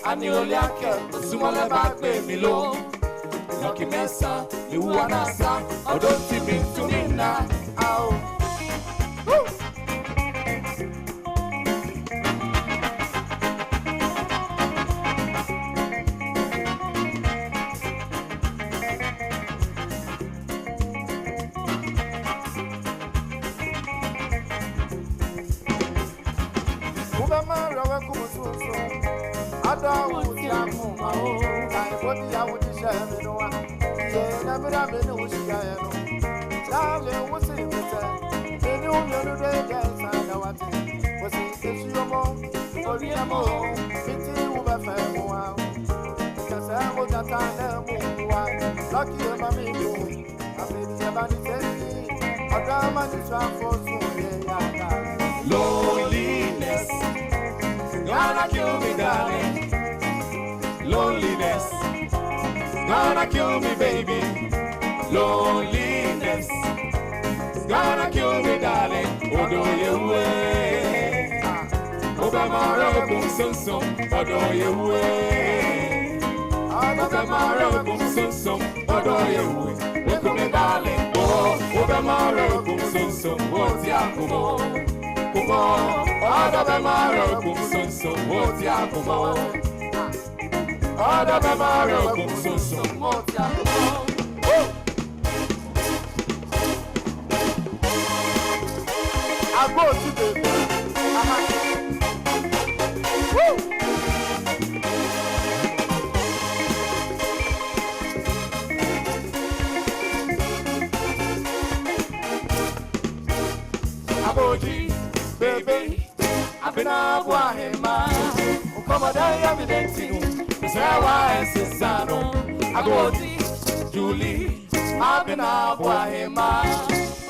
Anioliake, Sumale back me low. Lucky Mesa, you wanna sa, or don't see me to me now. Ow. Loneliness, gonna kill me, darling. Loneliness, gonna kill me, baby. Loneliness, gonna kill me, darling. Odo yewe, Obamaro kumsum, odo yewe. Obamaro kumsum, odo yewe. Okume darling, oh, Obamaro kumsum, what's ya kumo? Kumo, Obamaro kumsum, what's ya kumo? Ada memaro kumsusu motia kumo. I go to the Aboji, baby, I've been a wahema. Come on, I am in Sewa Sisano, Agodi, Julie, Abina, Wahima,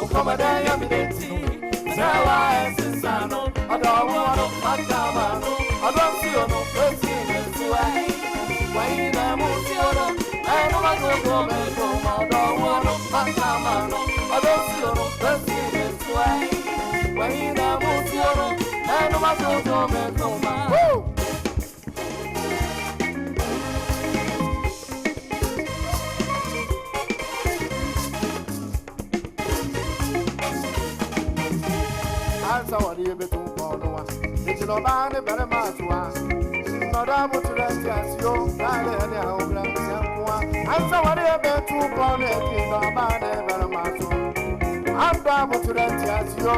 Ukomadaya Mineti, Sewa Sisano, I don't want to Matamano, I don't feel no person to Wayne Mutiano, and I don't go home, I don't want to Matamano, I don't feel no person to Wayne Mutiano, and I don't go home. Somebody a bit too far. It's no man, a better match. Not able to rest as you, I'm somebody a bit too far. It's no man, a better match. I'm able to rest as you,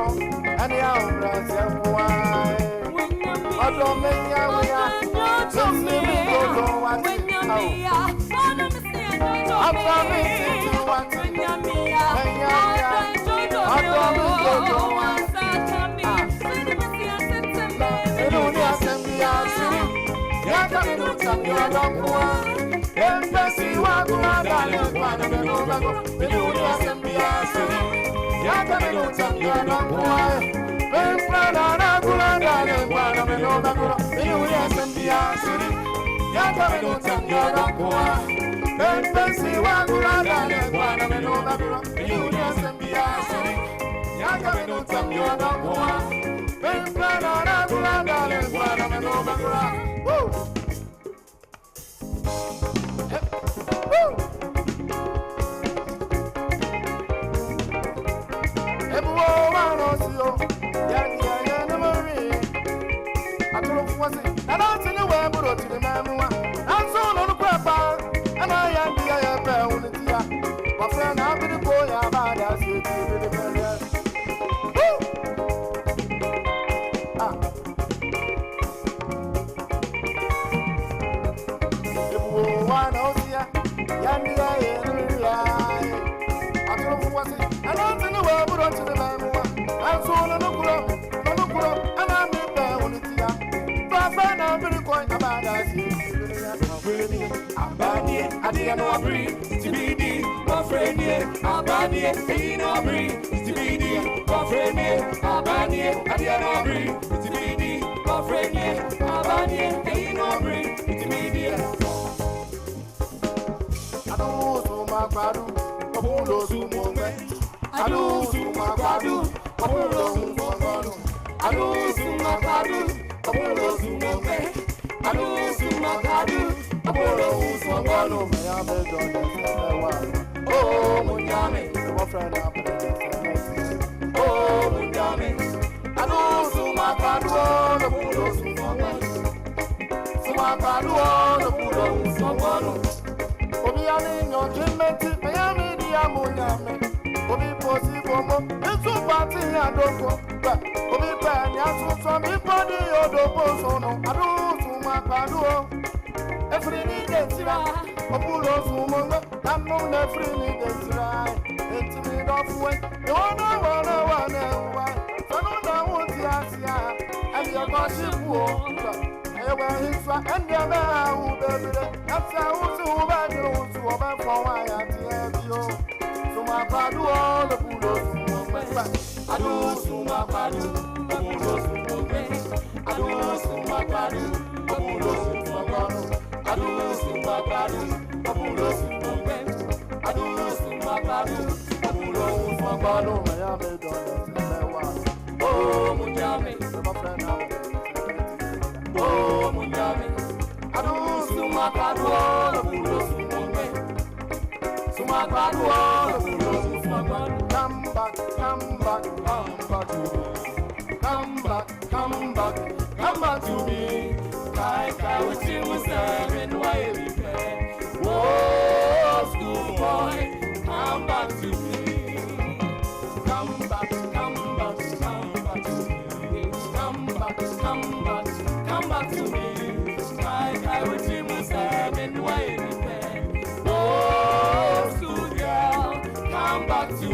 and the hours and why. I don't make you Oh, Munyami, my friend, oh, Munyami, I know Sumakado, the Budo Sumakado, the Budo Sumano. Obiani, your Jimmy, Miami, the Amunyami, Obi Possible, it's so party, I don't go. Obi Pan, Yasu, some people, Odo, I do Sumakado. Every day, Opulo Sumongo, I'm on every day, it's me off way. You wanna, so no one to ask, and your gossip war. And your man, that's how to bad news to obey for why I tell you. So my padu all the Pulos, I do so my padu, I do so my padu, I do sumba padu, abulo sumba, I do sumba padu, abulo sumba no me ame don. Oh Munyami, my friend, oh Munyami, I do sumba padu, abulo sumba, sumba padu, abulo sumba. Come back, come back, come back, come back, come back, come back to me. I wish you was serving while we play. Whoa, school boy, come back to me. Come back, come back, come back to me. Come back, come back, come back to me. I wish you was serving while we play. Whoa, school girl, come back to me.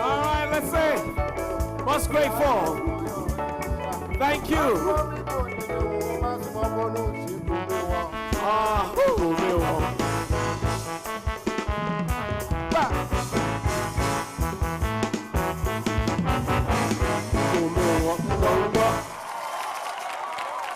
Alright, let's say, what's grateful? Thank you.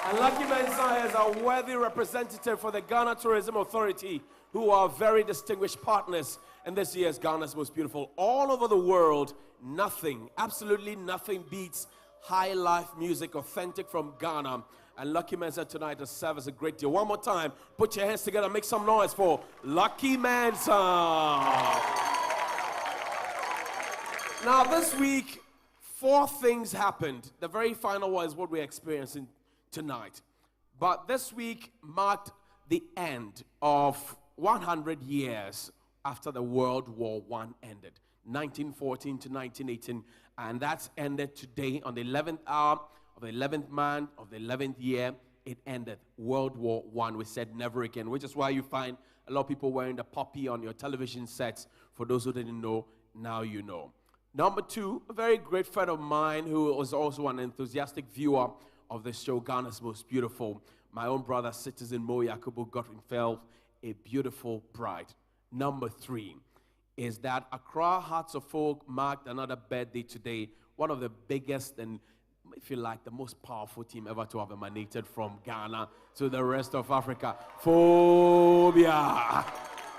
And Lucky Mensah is a worthy representative for the Ghana Tourism Authority, who are very distinguished partners in this year's Ghana's Most Beautiful. All over the world, nothing, absolutely nothing beats high life music, authentic from Ghana. And Lucky Mensah tonight has served us a great deal. One more time, put your hands together, make some noise for Lucky Mensah. Now this week, 4 things happened. The very final one is what we're experiencing tonight. But this week marked the end of 100 years after the World War I ended, 1914 to 1918, and that's ended today on the 11th hour of the 11th month of the 11th year, it ended. World War I. We said never again, which is why you find a lot of people wearing the poppy on your television sets. For those who didn't know, now you know. Number 2, a very great friend of mine who was also an enthusiastic viewer of the show, Ghana's Most Beautiful. My own brother, Citizen Mo Yakubu Godwin Feld, a beautiful bride. Number 3 is that Accra Hearts of Folk marked another birthday today. One of the biggest and, if you like, the most powerful team ever to have emanated from Ghana to the rest of Africa. Phobia.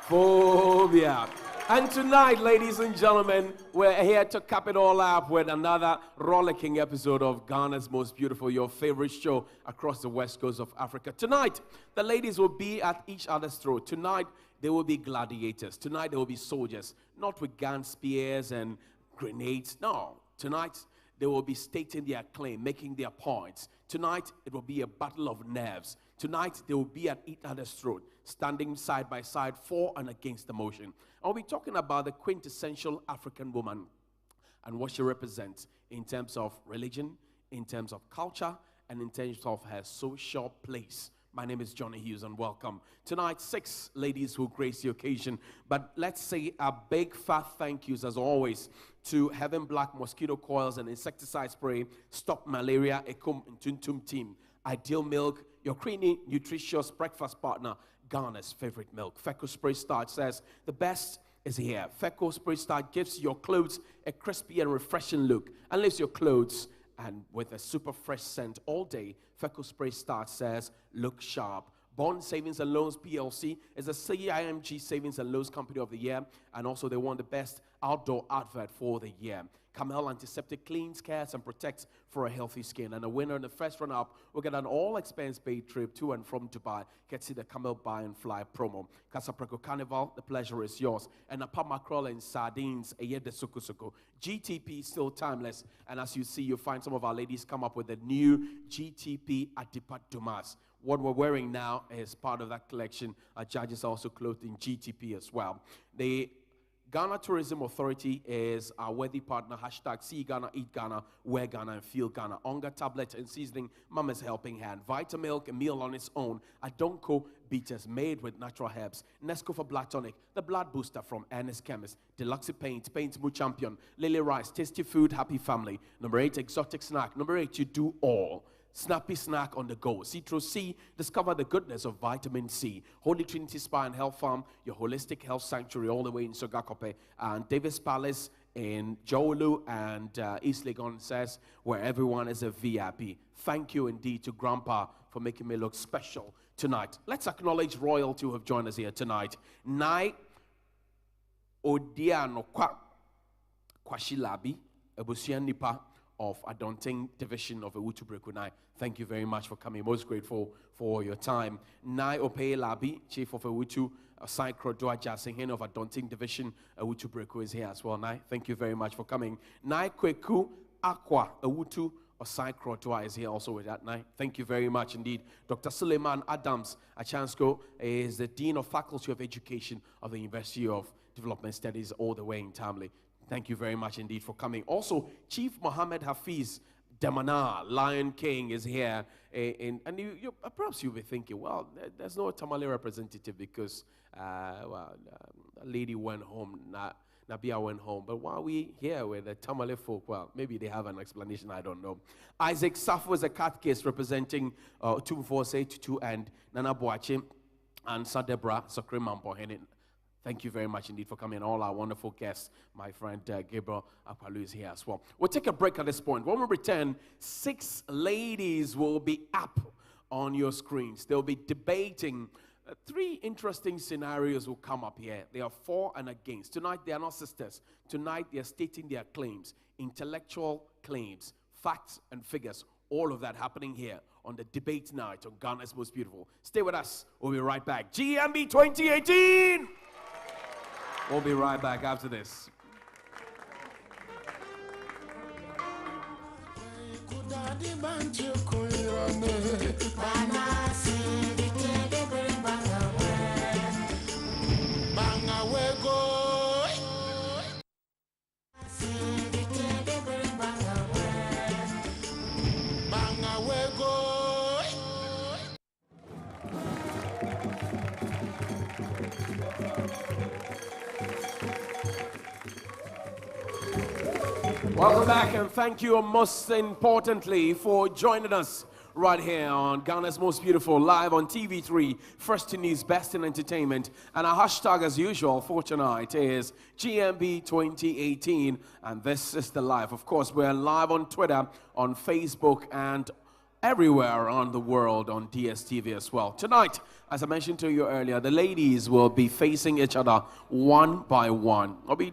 Phobia. And tonight, ladies and gentlemen, we're here to cap it all up with another rollicking episode of Ghana's Most Beautiful, your favorite show across the west coast of Africa. Tonight, the ladies will be at each other's throat. Tonight, they will be gladiators. Tonight, they will be soldiers, not with gun spears and grenades. No, tonight, they will be stating their claim, making their points. Tonight, it will be a battle of nerves. Tonight, they will be at each other's throat, standing side by side for and against the motion. I'll be talking about the quintessential African woman and what she represents in terms of religion, in terms of culture, and in terms of her social place. My name is Johnny Hughes, and welcome. Tonight, 6 ladies will grace the occasion, but let's say a big fat thank yous, as always, to Heaven Black Mosquito Coils and Insecticide Spray, Stop Malaria, Ekum and Tuntum Team, Ideal Milk, your creamy, nutritious breakfast partner, Ghana's favorite milk. Feco Spray Starch says, the best is here. Feco Spray Starch gives your clothes a crispy and refreshing look and leaves your clothes and with a super fresh scent all day. Feco Spray Starch says, look sharp. Bond Savings and Loans PLC is the CIMG Savings and Loans Company of the Year, and also they won the best outdoor advert for the year. Camel Antiseptic cleans, cares, and protects for a healthy skin. And the winner in the first runner-up will get an all-expense-paid trip to and from Dubai. Get to the Camel Buy and Fly promo. Casapreco Carnival, the pleasure is yours. And a pot mackerel and sardines, a year de suku. GTP still timeless. And as you see, you find some of our ladies come up with the new GTP Adipat Dumas. What we're wearing now is part of that collection. Our judges are also clothed in GTP as well. The Ghana Tourism Authority is our worthy partner. Hashtag See Ghana, Eat Ghana, Wear Ghana, and Feel Ghana. Onga tablet and seasoning, Mama's helping hand. Vitamilk, a meal on its own. Adonko beaters made with natural herbs. Nescafe Black Tonic, the blood booster from Ernest Chemist. Deluxe Paint, Paint Moo Champion. Lily Rice, tasty food, happy family. Number 8, exotic snack. Number 8, you do all. Snappy snack on the go. Citro C, discover the goodness of vitamin C. Holy Trinity Spa and Health Farm, your holistic health sanctuary all the way in Sogakope. And Davis Palace in Jowolu and East Legon says, where everyone is a VIP. Thank you indeed to Grandpa for making me look special tonight. Let's acknowledge royalty who have joined us here tonight. Nai Odianokwa Kwashilabi, Ebusian Nipa of Adonting Division of Ewutu Brekunai. Thank you very much for coming. Most grateful for your time. Nai Opeye Labi, Chief of Ewutu, Saikro Doa Jasinghen of Adonting Division, Ewutu Breku is here as well. Nai, thank you very much for coming. Nai Kweku Aqua, Ewutu Saikro Doa is here also with that night. Thank you very much indeed. Dr. Suleiman Adams Achansko is the Dean of Faculty of Education of the University of Development Studies all the way in Tamale. Thank you very much indeed for coming. Also, Chief Mohammed Hafiz Demana, Lion King, is here. And perhaps you'll be thinking, well, there's no Tamale representative because, a lady went home, Nabia went home. But why are we here with the Tamale folk? Well, maybe they have an explanation, I don't know. Isaac Safo is a catechist representing 24822 and Nana Boache and Sadebra Sokre Mampohenin. Thank you very much indeed for coming. All our wonderful guests, my friend Gabriel Akwalu is here as well. We'll take a break at this point. When we return, 6 ladies will be up on your screens. They'll be debating. 3 interesting scenarios will come up here. They are for and against. Tonight, they are not sisters. Tonight, they are stating their claims, intellectual claims, facts and figures. All of that happening here on the debate night on Ghana's Most Beautiful. Stay with us. We'll be right back. GMB 2018! We'll be right back after this. Welcome back, and thank you most importantly for joining us right here on Ghana's Most Beautiful, live on TV3, first in news, best in entertainment. And our hashtag, as usual, for tonight is GMB 2018, and this is the live. Of course, we're live on Twitter, on Facebook, and everywhere around the world on DSTV as well. Tonight, as I mentioned to you earlier, the ladies will be facing each other one by one. I'll be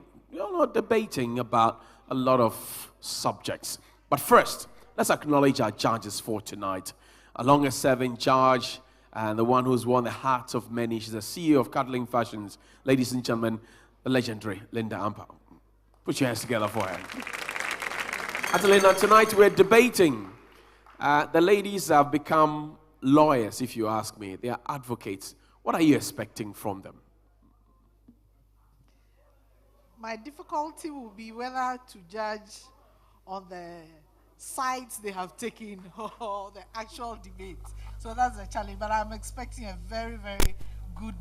debating about a lot of subjects. But first, let's acknowledge our judges for tonight. A longest-serving judge and the one who's won the hearts of many. She's the CEO of Cuddling Fashions. Ladies and gentlemen, the legendary Linda Ampa. Put your hands together for her. Adelina, tonight we're debating. The ladies have become lawyers, if you ask me. They are advocates. What are you expecting from them? My difficulty will be whether to judge on the sides they have taken or the actual debate. So that's the challenge. But I'm expecting a very, very good,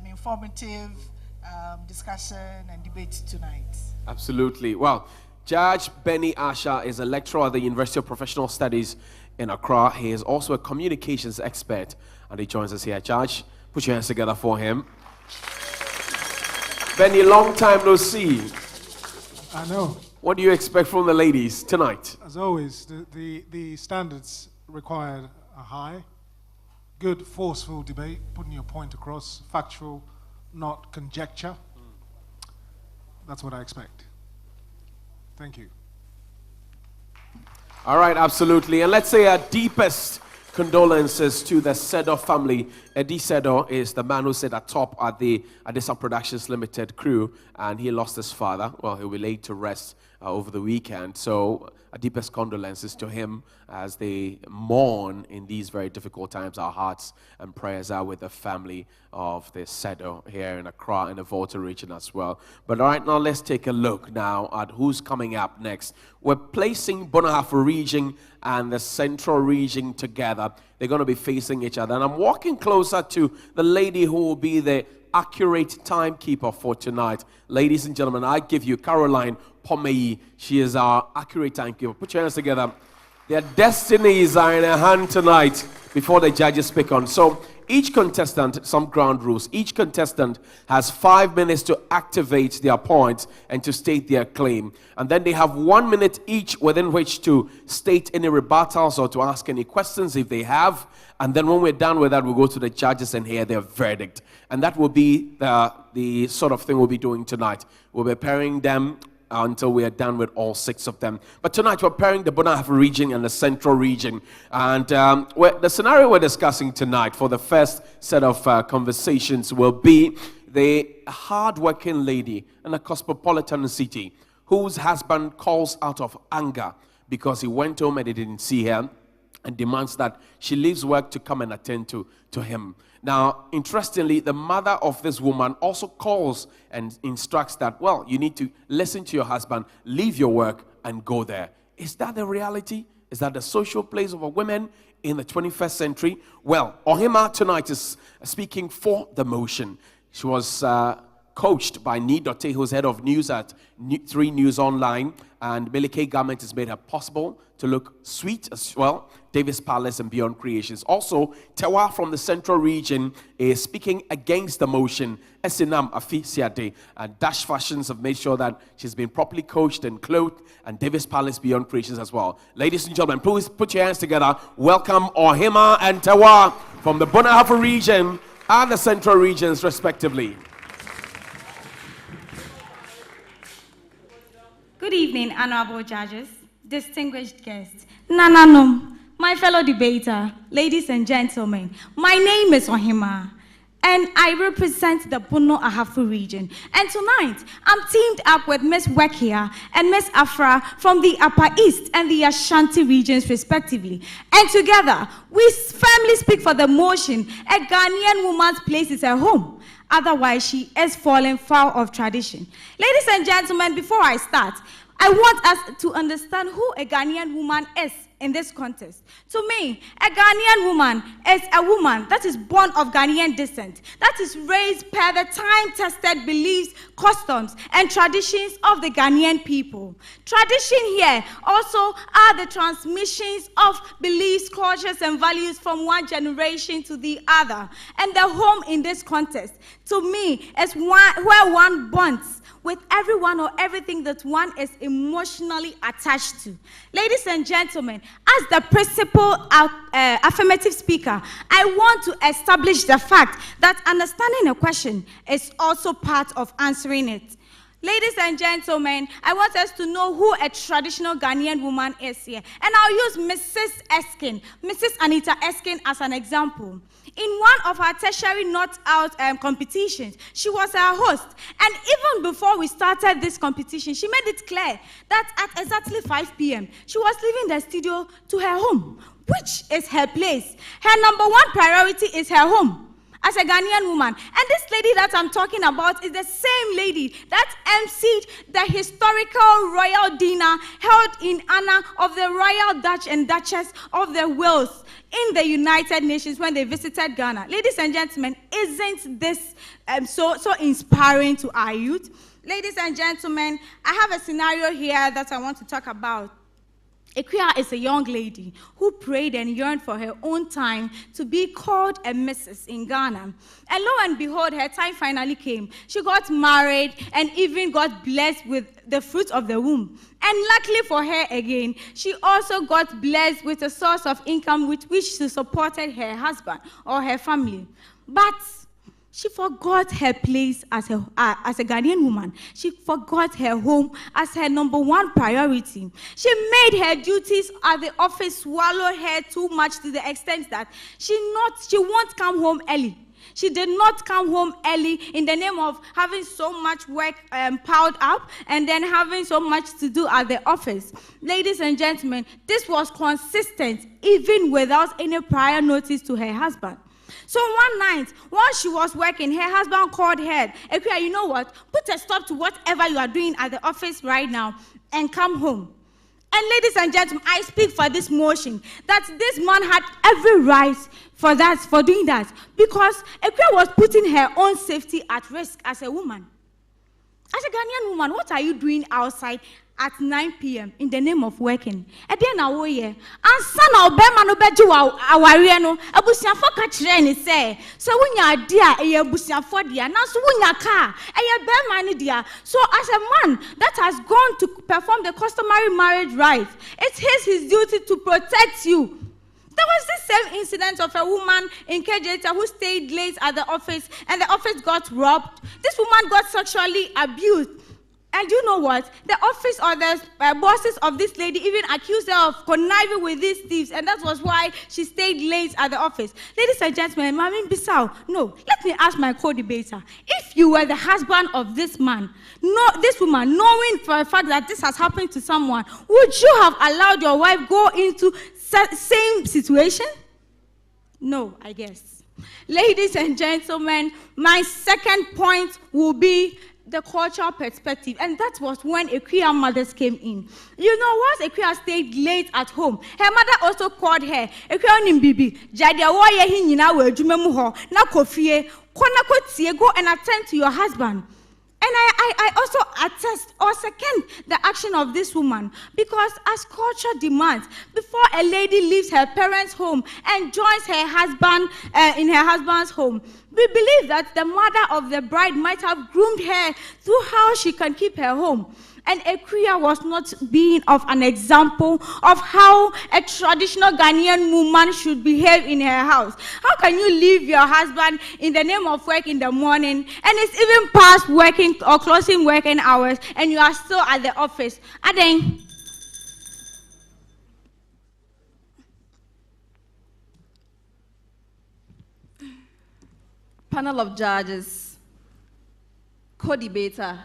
informative discussion and debate tonight. Absolutely. Well, Judge Benny Asha is a lecturer at the University of Professional Studies in Accra. He is also a communications expert, and he joins us here. Judge, put your hands together for him. Benny, long time no see. I know. What do you expect from the ladies tonight? As always, the standards required are high. Good, forceful debate, putting your point across, factual, not conjecture. That's what I expect. Thank you. All right, absolutely. And let's say our deepest condolences to the Sedo family. Eddie Sedo is the man who sat atop at the Adisa Productions Limited crew, and he lost his father. Well, he'll be laid to rest over the weekend. So our deepest condolences to him as they mourn in these very difficult times. Our hearts and prayers are with the family of the Sedo here in Accra and the Volta region as well. But all right, now let's take a look now at who's coming up next. We're placing Bonahafo region and the Central region together. They're going to be facing each other. And I'm walking closer to the lady who will be the accurate timekeeper for tonight. Ladies and gentlemen, I give you Caroline Pomei. She is our accurate timekeeper. Put your hands together. Their destinies are in her hand tonight before the judges speak on. So each contestant, some ground rules. Each contestant has 5 minutes to activate their points and to state their claim. And then they have 1 minute each within which to state any rebuttals or to ask any questions if they have. And then when we're done with that, we'll go to the judges and hear their verdict. And that will be the sort of thing we'll be doing tonight. We'll be pairing them until we are done with all 6 of them. But tonight we're pairing the Bonahafo region and the Central region. And the scenario we're discussing tonight for the first set of conversations will be the hard-working lady in a cosmopolitan city whose husband calls out of anger because he went home and he didn't see her, and demands that she leaves work to come and attend to him. Now, interestingly, the mother of this woman also calls and instructs that, well, you need to listen to your husband, leave your work, and go there. Is that the reality? Is that the social place of a woman in the 21st century? Well, Ohima tonight is speaking for the motion. She was coached by Nidote, who's head of news at 3 News Online, and Melike Garment has made her possible to look sweet as well. Davis Palace and Beyond Creations. Also, Tewa from the Central region is speaking against the motion. Esinam Afi Siade and Dash Fashions have made sure that she's been properly coached and clothed, and Davis Palace Beyond Creations as well. Ladies and gentlemen, please put your hands together. Welcome Ohima and Tewa from the Bonahafo region and the Central regions, respectively. Good evening, honorable judges, distinguished guests, Nananum, my fellow debater, ladies and gentlemen. My name is Ohima, and I represent the Bonahafo region. And tonight, I'm teamed up with Miss Wekia and Miss Afra from the Upper East and the Ashanti regions, respectively. And together, we firmly speak for the motion, a Ghanaian woman's place is her home. Otherwise, she is falling foul of tradition. Ladies and gentlemen, before I start, I want us to understand who a Ghanaian woman is in this contest. To me, a Ghanaian woman is a woman that is born of Ghanaian descent, that is raised per the time-tested beliefs, customs, and traditions of the Ghanaian people. Tradition here also are the transmissions of beliefs, cultures, and values from one generation to the other. And the home in this contest, to me, is where one bonds with everyone or everything that one is emotionally attached to. Ladies and gentlemen, as the principal affirmative speaker, I want to establish the fact that understanding a question is also part of answering it. Ladies and gentlemen, I want us to know who a traditional Ghanaian woman is here. And I'll use Mrs. Eskin, Mrs. Anita Eskin as an example. In one of her tertiary not-out competitions, she was a host. And even before we started this competition, she made it clear that at exactly 5 p.m., she was leaving the studio to her home, which is her place. Her number one priority is her home as a Ghanaian woman. And this lady that I'm talking about is the same lady that emceed the historical royal dinner held in honor of the Royal Dutch and Duchess of the Wales in the United Nations when they visited Ghana. Ladies and gentlemen, isn't this so inspiring to our youth? Ladies and gentlemen, I have a scenario here that I want to talk about. Equia is a young lady who prayed and yearned for her own time to be called a Mrs. in Ghana. And lo and behold, her time finally came. She got married and even got blessed with the fruit of the womb. And luckily for her again, she also got blessed with a source of income with which she supported her husband or her family. But she forgot her place as a Ghanaian woman. She forgot her home as her number one priority. She made her duties at the office swallow her too much to the extent that she won't come home early. She did not come home early in the name of having so much work piled up and then having so much to do at the office. Ladies and gentlemen, this was consistent even without any prior notice to her husband. So one night, while she was working, her husband called her. Equia, you know what? Put a stop to whatever you are doing at the office right now and come home. And ladies and gentlemen, I speak for this motion that this man had every right for doing that, because Equia was putting her own safety at risk as a woman. As a Ghanaian woman, what are you doing outside at 9 p.m. in the name of working? And then I woye, and son of Bema no beji aware no, abusiafo ka kire ni say, so when you dia e abusiafo dia, na so when you car, e Bema ni dia. So as a man that has gone to perform the customary marriage rites, it's his duty to protect you. There was this same incident of a woman in KJT who stayed late at the office and the office got robbed. This woman got sexually abused. And you know what? The office or the bosses of this lady even accused her of conniving with these thieves, and that was why she stayed late at the office. Ladies and gentlemen, Mami Bissau, no, let me ask my co-debater. If you were the husband of this man, this woman, knowing for a fact that this has happened to someone, would you have allowed your wife go into same situation? No, I guess. Ladies and gentlemen, my second point will be the cultural perspective, and that was when Equia mothers came in. You know, once Equia stayed late at home, her mother also called her. Equia nimbibi, jadia woye hi nyina we adwuma mu ho na kofie, kona kotie, go and attend to your husband. And I also attest or second the action of this woman, because as culture demands, before a lady leaves her parents' home and joins her husband in her husband's home, we believe that the mother of the bride might have groomed her through how she can keep her home. And Equia was not being of an example of how a traditional Ghanaian woman should behave in her house. How can you leave your husband in the name of work in the morning, and it's even past working or closing working hours, and you are still at the office? And then, panel of judges, co-debater,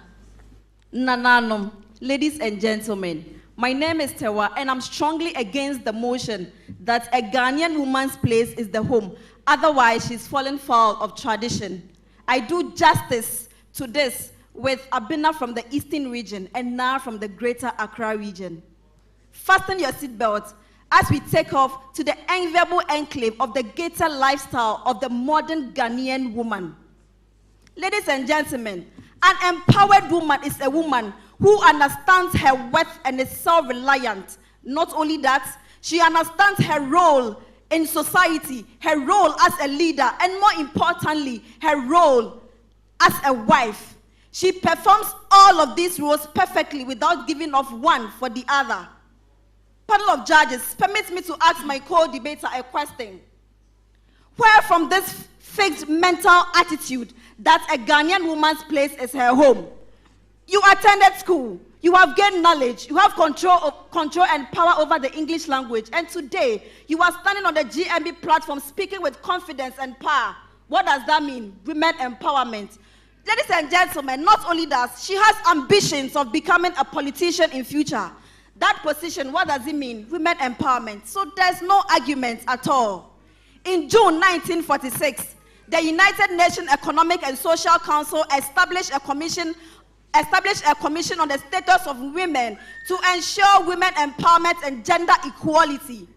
Nananom, ladies and gentlemen, my name is Tewa, and I'm strongly against the motion that a Ghanaian woman's place is the home. Otherwise, she's fallen foul of tradition. I do justice to this with Abina from the Eastern region and now from the Greater Accra region. Fasten your seatbelts, as we take off to the enviable enclave of the gated lifestyle of the modern Ghanaian woman. Ladies and gentlemen, an empowered woman is a woman who understands her worth and is self-reliant. Not only that, she understands her role in society, her role as a leader, and more importantly, her role as a wife. She performs all of these roles perfectly without giving off one for the other. Panel of judges, permit me to ask my co-debater a question. Where from this fixed mental attitude that a Ghanaian woman's place is her home? You attended school, you have gained knowledge, you have control and power over the English language, and today you are standing on the GMB platform speaking with confidence and power. What does that mean? Women empowerment. Ladies and gentlemen, not only that, she has ambitions of becoming a politician in future. That position, what does it mean? Women empowerment. So there's no argument at all. In June 1946, the United Nations Economic and Social Council established a commission on the status of women to ensure women empowerment and gender equality.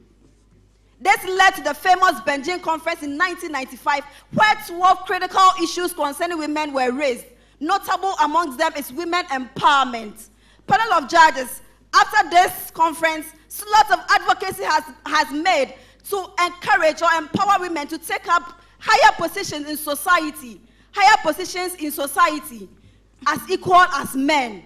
This led to the famous Beijing Conference in 1995, where 12 critical issues concerning women were raised. Notable amongst them is women empowerment. Panel of judges, after this conference, lots of advocacy has made to encourage or empower women to take up higher positions in society as equal as men.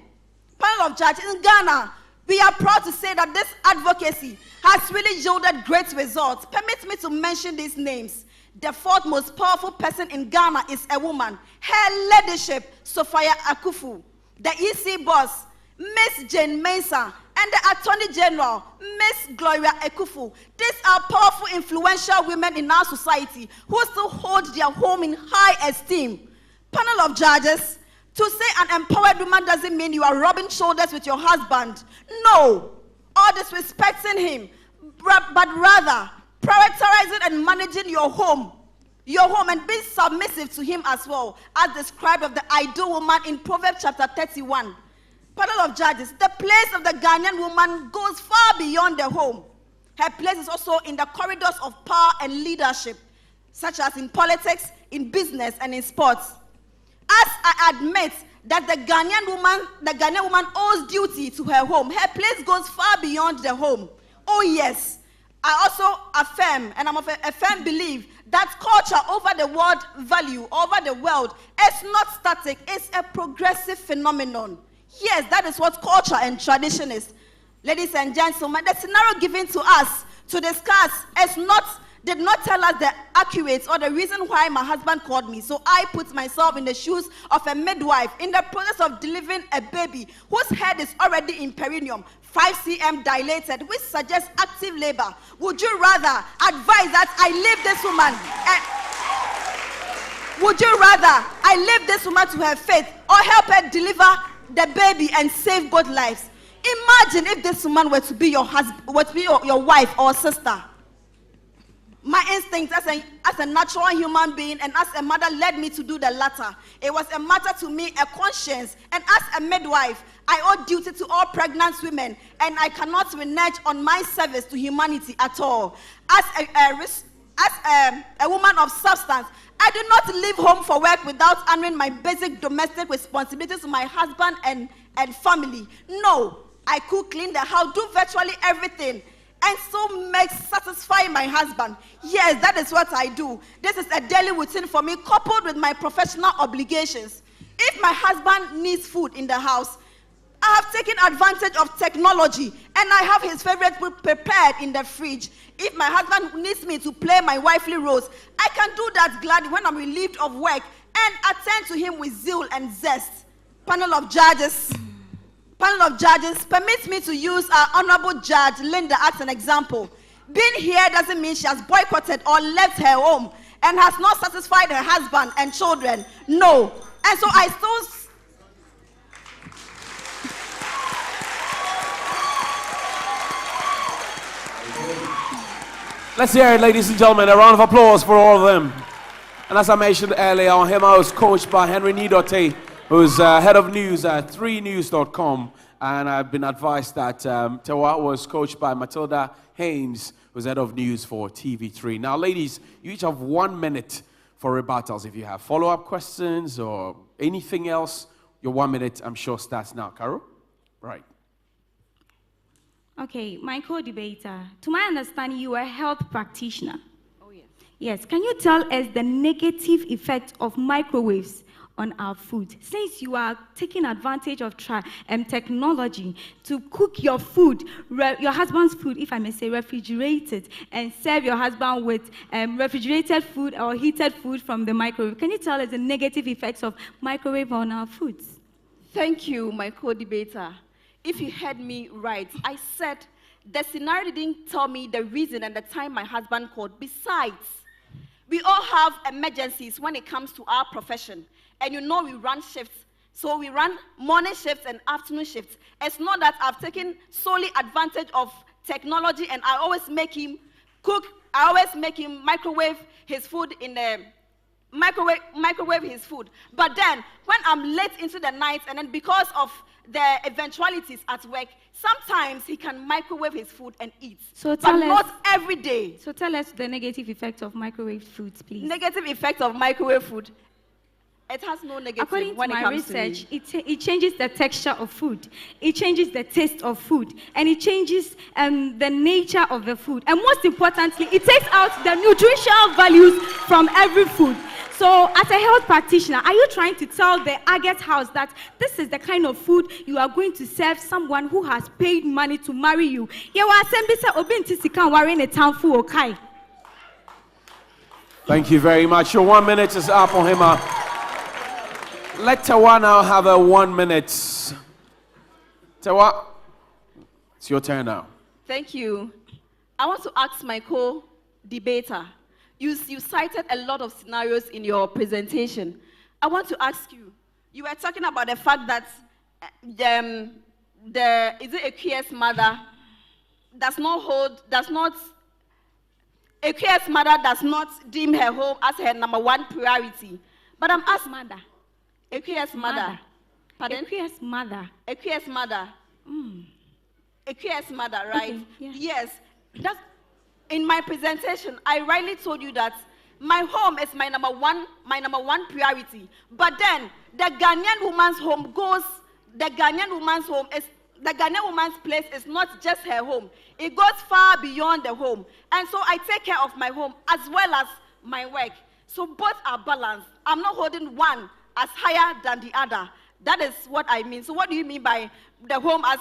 Panel of judges, in Ghana, we are proud to say that this advocacy has really yielded great results. Permit me to mention these names. The fourth most powerful person in Ghana is a woman. Her leadership, Sophia Akufu. The EC boss, Miss Jane Mensah, and the Attorney General, Miss Gloria Ekufu. These are powerful, influential women in our society who still hold their home in high esteem. Panel of judges, to say an empowered woman doesn't mean you are rubbing shoulders with your husband. No, or disrespecting him, but rather prioritizing and managing your home and being submissive to him as well, as described of the ideal woman in Proverbs chapter 31. Panel of judges, the place of the Ghanaian woman goes far beyond the home. Her place is also in the corridors of power and leadership, such as in politics, in business, and in sports. As I admit that the Ghanaian woman owes duty to her home, her place goes far beyond the home. Oh yes, I also affirm, and I'm of a firm belief, that culture over the world value, over the world, is not static, it's a progressive phenomenon. Yes, that is what culture and tradition is. Ladies and gentlemen, the scenario given to us to discuss did not tell us the accurate or the reason why my husband called me. So I put myself in the shoes of a midwife in the process of delivering a baby whose head is already in perineum, 5 cm dilated, which suggests active labor. Would you rather advise that I leave this woman? Would you rather I leave this woman to her fate or help her deliver the baby and save both lives? Imagine if this woman were to be your husband, were to be your wife or sister. My instinct as a natural human being and as a mother led me to do the latter. It was a matter to me, a conscience, and as a midwife, I owe duty to all pregnant women, and I cannot renege on my service to humanity at all. As a woman of substance, I do not leave home for work without honoring my basic domestic responsibilities to my husband and family. No, I cook, clean the house, do virtually everything, and so satisfy my husband. Yes, that is what I do. This is a daily routine for me, coupled with my professional obligations. If my husband needs food in the house, I have taken advantage of technology, and I have his favorite food prepared in the fridge. If my husband needs me to play my wifely roles, I can do that gladly when I'm relieved of work and attend to him with zeal and zest. Panel of judges, permit me to use our Honorable Judge Linda as an example. Being here doesn't mean she has boycotted or left her home and has not satisfied her husband and children. No. And so I still... Let's hear it, ladies and gentlemen. A round of applause for all of them. And as I mentioned earlier, on him I was coached by Henry Nidote, who's head of news at 3news.com And I've been advised that Tewa was coached by Matilda Haynes, who's head of news for TV3. Now, ladies, you each have 1 minute for rebuttals. If you have follow-up questions or anything else, your 1 minute, I'm sure, starts now. Carol? Right. Okay, my co-debater. To my understanding, you are a health practitioner. Oh, yes. Yes, can you tell us the negative effect of microwaves on our food? Since you are taking advantage of technology to cook your food, your husband's food, if I may say, refrigerate it, and serve your husband with refrigerated food or heated food from the microwave. Can you tell us the negative effects of microwave on our foods? Thank you, my co-debater. If you heard me right, I said the scenario didn't tell me the reason and the time my husband called. Besides, we all have emergencies when it comes to our profession. And you know we run shifts. So we run morning shifts and afternoon shifts. It's not that I've taken solely advantage of technology and I always make him cook, I always make him microwave his food in the microwave his food. But then when I'm late into the night and then because of the eventualities at work, sometimes he can microwave his food and eat. So but not every day. So tell us the negative effect of microwave foods, please. Negative effect of microwave food. It has no negative. According when to it my comes research, to it changes the texture of food, it changes the taste of food, and it changes the nature of the food. And most importantly, it takes out the nutritional values from every food. So as a health practitioner, are you trying to tell the Agate house that this is the kind of food you are going to serve someone who has paid money to marry you? Thank you very much. Your 1 minute is up on him. Let Tewa now have a 1 minute. Tewa, it's your turn now. Thank you. I want to ask my co-debater. You cited a lot of scenarios in your presentation. I want to ask you, you were talking about the fact that a queer's mother a queer's mother does not deem her home as her number one priority. But I'm asking mother. A queer's mother. Pardon? A queer's mother. A queer's mother. A queer's mother, right? Okay, yeah. Yes. That's, in my presentation, I rightly told you that my home is my number one priority. But then the Ghanaian woman's home the Ghanaian woman's place is not just her home. It goes far beyond the home. And so I take care of my home as well as my work. So both are balanced. I'm not holding one as higher than the other. That is what I mean. So what do you mean by the home as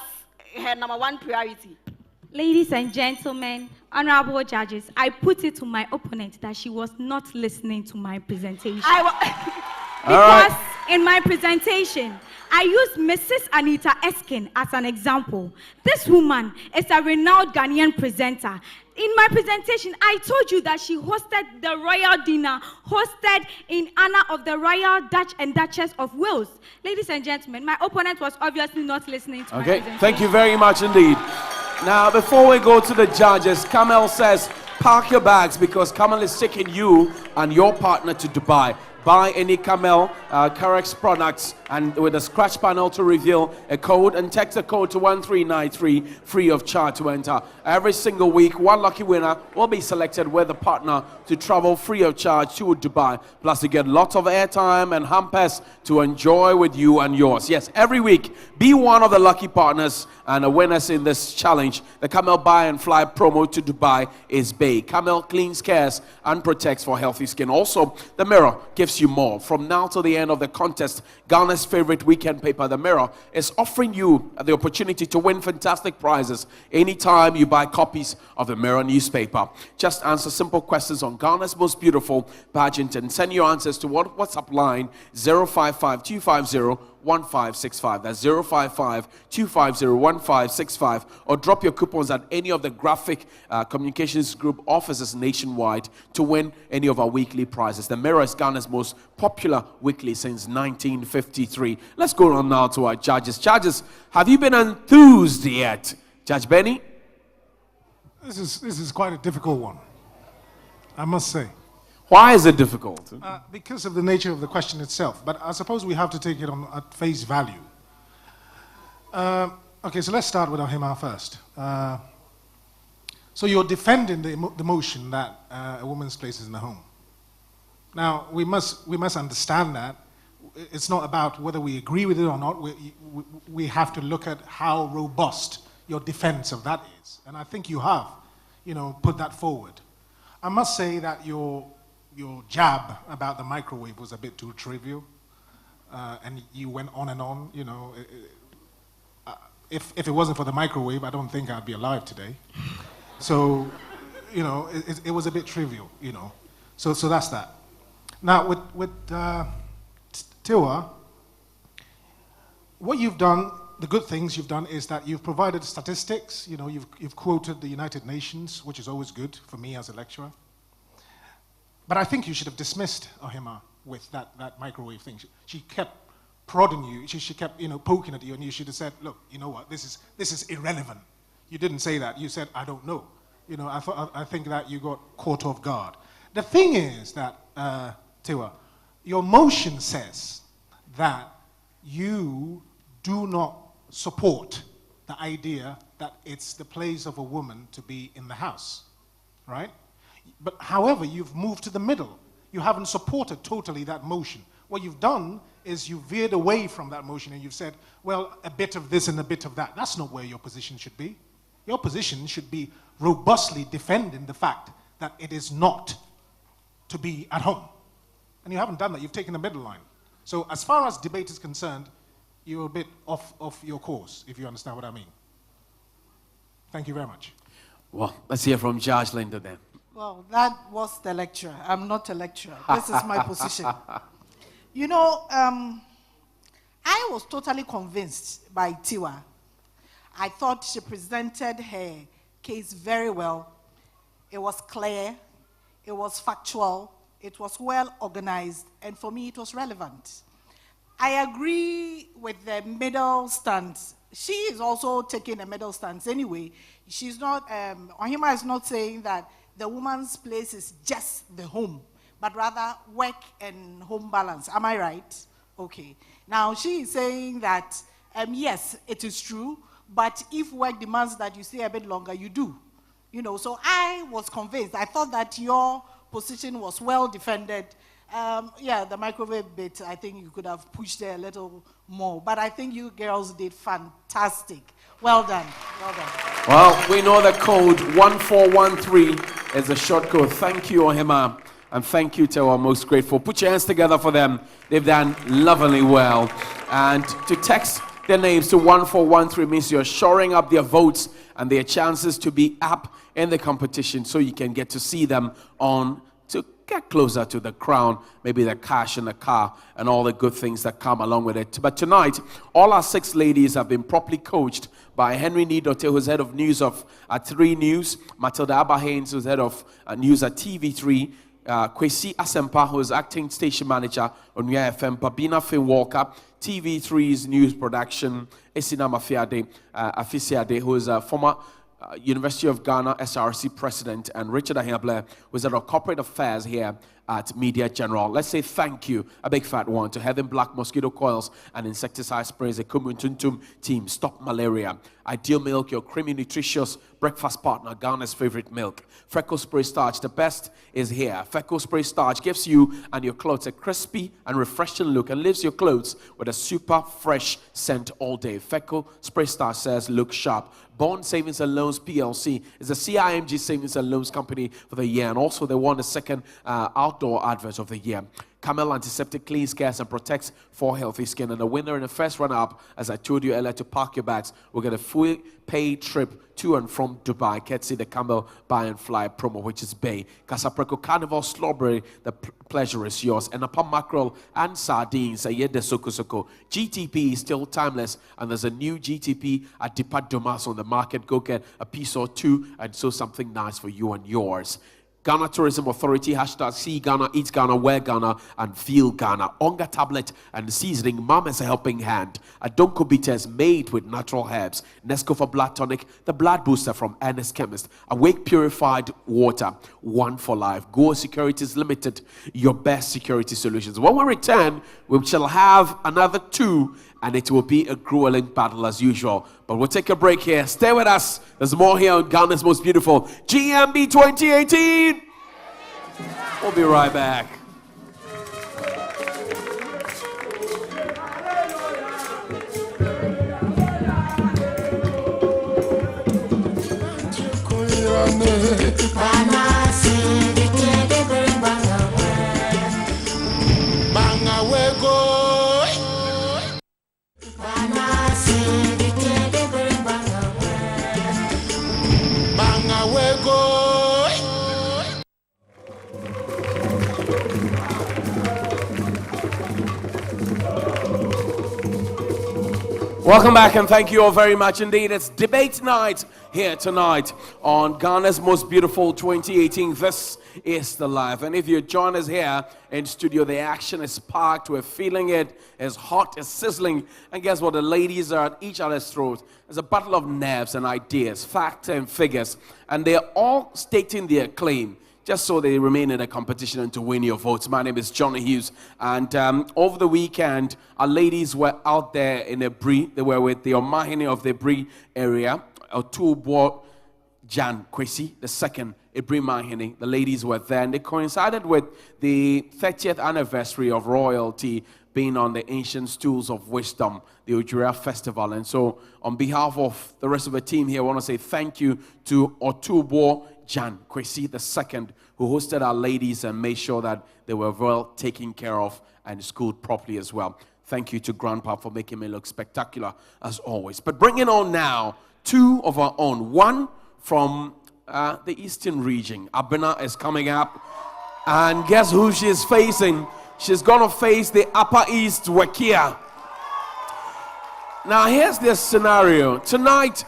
her number one priority? Ladies and gentlemen, honorable judges, I put it to my opponent that she was not listening to my presentation. Because in my presentation, I used Mrs. Anita Eskin as an example. This woman is a renowned Ghanaian presenter. In my presentation, I told you that she hosted the royal dinner, hosted in honor of the Royal Dutch and Duchess of Wales. Ladies and gentlemen, my opponent was obviously not listening to my presentation. Thank you very much indeed. Now, before we go to the judges, Kamel says, park your bags because Kamel is taking you and your partner to Dubai. Buy any Camel Carex products and with a scratch panel to reveal a code and text the code to 1393 free of charge to enter. Every single week, one lucky winner will be selected with a partner to travel free of charge to Dubai. Plus, you get lots of airtime and hampers to enjoy with you and yours. Yes, every week, be one of the lucky partners and winners in this challenge. The Camel Buy and Fly promo to Dubai is big. Camel cleans, cares, and protects for healthy skin. Also, the Mirror gives you more. From now till the end of the contest, Ghana's favorite weekend paper, The Mirror, is offering you the opportunity to win fantastic prizes anytime you buy copies of the Mirror newspaper. Just answer simple questions on Ghana's most beautiful pageant and send your answers to WhatsApp line 055-250-1565. That's 055-250-1565. Or drop your coupons at any of the Graphic Communications Group offices nationwide to win any of our weekly prizes. The Mirror is Ghana's most popular weekly since 1953. Let's go on now to our judges. Judges, have you been enthused yet? Judge Benny? This is quite a difficult one, I must say. Why is it difficult? Because of the nature of the question itself. But I suppose we have to take it at face value. Okay, so let's start with Ohima first. So you're defending the motion that a woman's place is in the home. Now, we must understand that it's not about whether we agree with it or not. We have to look at how robust your defense of that is. And I think you have, put that forward. I must say that your jab about the microwave was a bit too trivial. And you went on and on, If it wasn't for the microwave, I don't think I'd be alive today. So, it was a bit trivial, So that's that. Now, with Tiwa, what you've done, the good things you've done is that you've provided statistics. You've quoted the United Nations, which is always good for me as a lecturer. But I think you should have dismissed Ohima with that microwave thing. She kept prodding you. She kept, poking at you, and you should have said, "Look, you know what? This is irrelevant." You didn't say that. You said, "I don't know." I think that you got caught off guard. The thing is that, Tiwa, your motion says that you do not support the idea that it's the place of a woman to be in the house, right? But however, you've moved to the middle. You haven't supported totally that motion. What you've done is you veered away from that motion and you've said, well, a bit of this and a bit of that. That's not where your position should be. Your position should be robustly defending the fact that it is not to be at home. And you haven't done that. You've taken the middle line. So as far as debate is concerned, you're a bit off your course, if you understand what I mean. Thank you very much. Well, let's hear from Judge Linda then. Well, that was the lecturer. I'm not a lecturer. This is my position. I was totally convinced by Tiwa. I thought she presented her case very well. It was clear, it was factual, it was well organized, and for me it was relevant. I agree with the middle stance. She is also taking a middle stance anyway. She's not, Ohima is not saying that the woman's place is just the home, but rather work and home balance. Am I right? Okay. Now she is saying that, yes, it is true, but if work demands that you stay a bit longer, you do. So I was convinced. I thought that your position was well defended. Yeah, the microwave bit, I think you could have pushed it a little more, but I think you girls did fantastic. Well done. Well done. Well, we know the code 1413 is the short code. Thank you, Ohima, and thank you to our most grateful. Put your hands together for them. They've done lovely well. And to text their names to 1413 means you're shoring up their votes and their chances to be up in the competition so you can get to see them on to get closer to the crown, maybe the cash in the car and all the good things that come along with it. But tonight, all our 6 ladies have been properly coached by Henry Nidote, who's head of news at 3 News, Matilda Abahanes, who's head of news at TV3, Kwesi Asempa, who's acting station manager on UFM, Babina Finwalker, TV3's news production, Esina Afisiade, who is a former University of Ghana SRC president, and Richard Ahiable, who's at our corporate affairs here at Media General. Let's say thank you, a big fat one, to Heaven Black Mosquito Coils and Insecticide Sprays, the Kumuntuntum team, Stop Malaria. Ideal Milk, your creamy, nutritious breakfast partner, Ghana's favorite milk. Freckle Spray Starch, the best is here. Freckle Spray Starch gives you and your clothes a crispy and refreshing look and leaves your clothes with a super fresh scent all day. Freckle Spray Starch says, look sharp. Bond Savings and Loans PLC is a CIMG Savings and Loans company for the year, and also they won the second outdoor advert of the year. Camel Antiseptic cleans, cares, and protects for healthy skin. And the winner in the first runner-up, as I told you earlier, to pack your bags, we'll get a full paid trip to and from Dubai, courtesy the Camel Buy and Fly promo, which is Bay. Casapreco Carnival Strawberry, the pleasure is yours. And upon mackerel and sardines, Ayede Soko Soko. GTP is still timeless, and there's a new GTP at Depat Domas on the market. Go get a piece or two and so something nice for you and yours. Ghana Tourism Authority, hashtag See Ghana, Eat Ghana, Wear Ghana, and Feel Ghana. Onga tablet and seasoning, Mom is a helping hand. Adonko bitters made with natural herbs. Nescafe Blood Tonic, the blood booster from Ernest Chemist. Awake purified water, one for life. Go Securities Limited, your best security solutions. When we return, we shall have another 2 and it will be a grueling battle as usual. But we'll take a break here. Stay with us. There's more here on Ghana's Most Beautiful GMB 2018. We'll be right back. Welcome back and thank you all very much indeed. It's debate night here tonight on Ghana's Most Beautiful 2018. This is the live. And if you join us here in studio, the action is packed. We're feeling it. It's hot, it's sizzling. And guess what? The ladies are at each other's throats. It's a battle of nerves and ideas, facts and figures. And they're all stating their claim, just so they remain in a competition and to win your votes. My name is Johnny Hughes, and over the weekend, our ladies were out there in the Bree. They were with the Omahini of the Bree area, Otubo Jan Kwesi, the second Ibri Mahini. The ladies were there, and they coincided with the 30th anniversary of royalty being on the Ancient Stools of Wisdom, the Ojura Festival. And so, on behalf of the rest of the team here, I want to say thank you to Otubo Jan Kwesi II, who hosted our ladies and made sure that they were well taken care of and schooled properly as well. Thank you to Grandpa for making me look spectacular as always. But bringing on now two of our own. One from the Eastern region. Abena is coming up. And guess who she is facing? She's going to face the Upper East Wakia. Now here's the scenario. Tonight,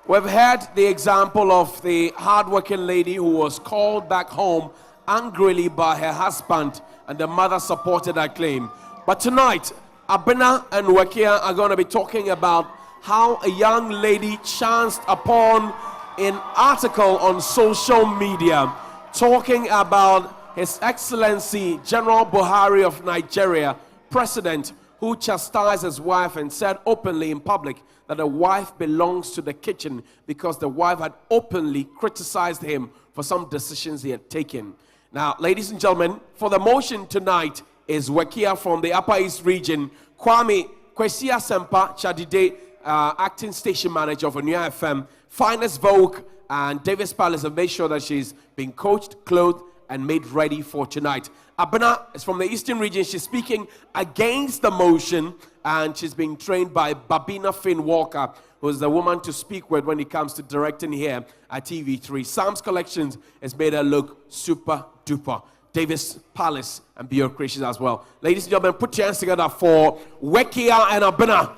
we've had the example of the hardworking lady who was called back home angrily by her husband, and the mother supported her claim. But tonight, Abena and Wakia are going to be talking about how a young lady chanced upon an article on social media talking about His Excellency General Buhari of Nigeria, President, who chastised his wife and said openly in public that the wife belongs to the kitchen because the wife had openly criticized him for some decisions he had taken. Now, ladies and gentlemen, for the motion tonight is Wakia from the Upper East region, Kwame Kwesia Sempa Chadide, acting station manager of Onua FM, Finest Vogue, and Davis Palace have made sure that she's been coached, clothed, and made ready for tonight. Abena is from the Eastern region. She's speaking against the motion, and she's being trained by Babina Finn Walker, who is the woman to speak with when it comes to directing here at TV3. Sam's Collections has made her look super duper. Davis Palace and Bureaucracies as well. Ladies and gentlemen, put your hands together for Wakia and Abena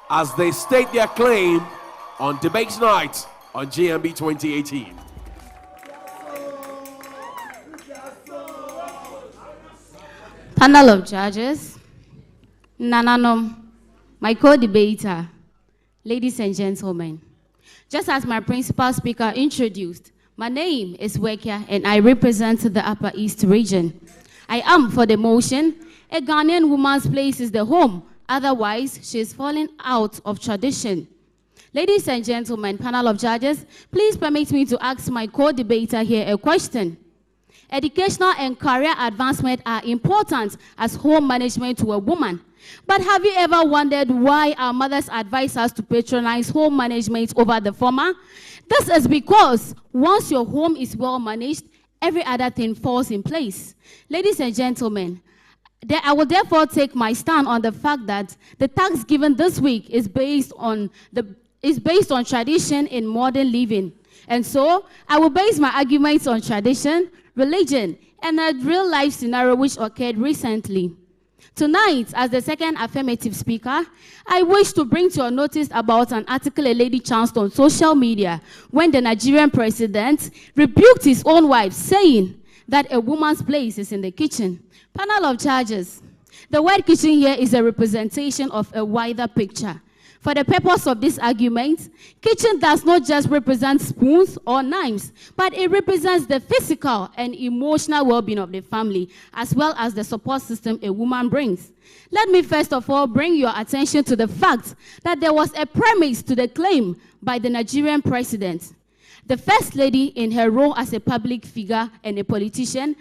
as they state their claim on Debate Night on GMB 2018. Panel of judges, Nananom, my co-debater, ladies and gentlemen. Just as my principal speaker introduced, my name is Wakia and I represent the Upper East region. I am for the motion, a Ghanaian woman's place is the home, otherwise she is falling out of tradition. Ladies and gentlemen, panel of judges, please permit me to ask my co-debater here a question. Educational and career advancement are important as home management to a woman. But have you ever wondered why our mothers advise us to patronize home management over the former? This is because once your home is well managed, every other thing falls in place. Ladies and gentlemen, I will therefore take my stand on the fact that the tax given this week is based on tradition in modern living. And so I will base my arguments on tradition, religion, and a real-life scenario which occurred recently. Tonight, as the second affirmative speaker, I wish to bring to your notice about an article a lady chanced on social media when the Nigerian president rebuked his own wife, saying that a woman's place is in the kitchen. Panel of judges, the word kitchen here is a representation of a wider picture. For the purpose of this argument, kitchen does not just represent spoons or knives, but it represents the physical and emotional well-being of the family, as well as the support system a woman brings. Let me first of all bring your attention to the fact that there was a premise to the claim by the Nigerian president. The First Lady, in her role as a public figure and a politician,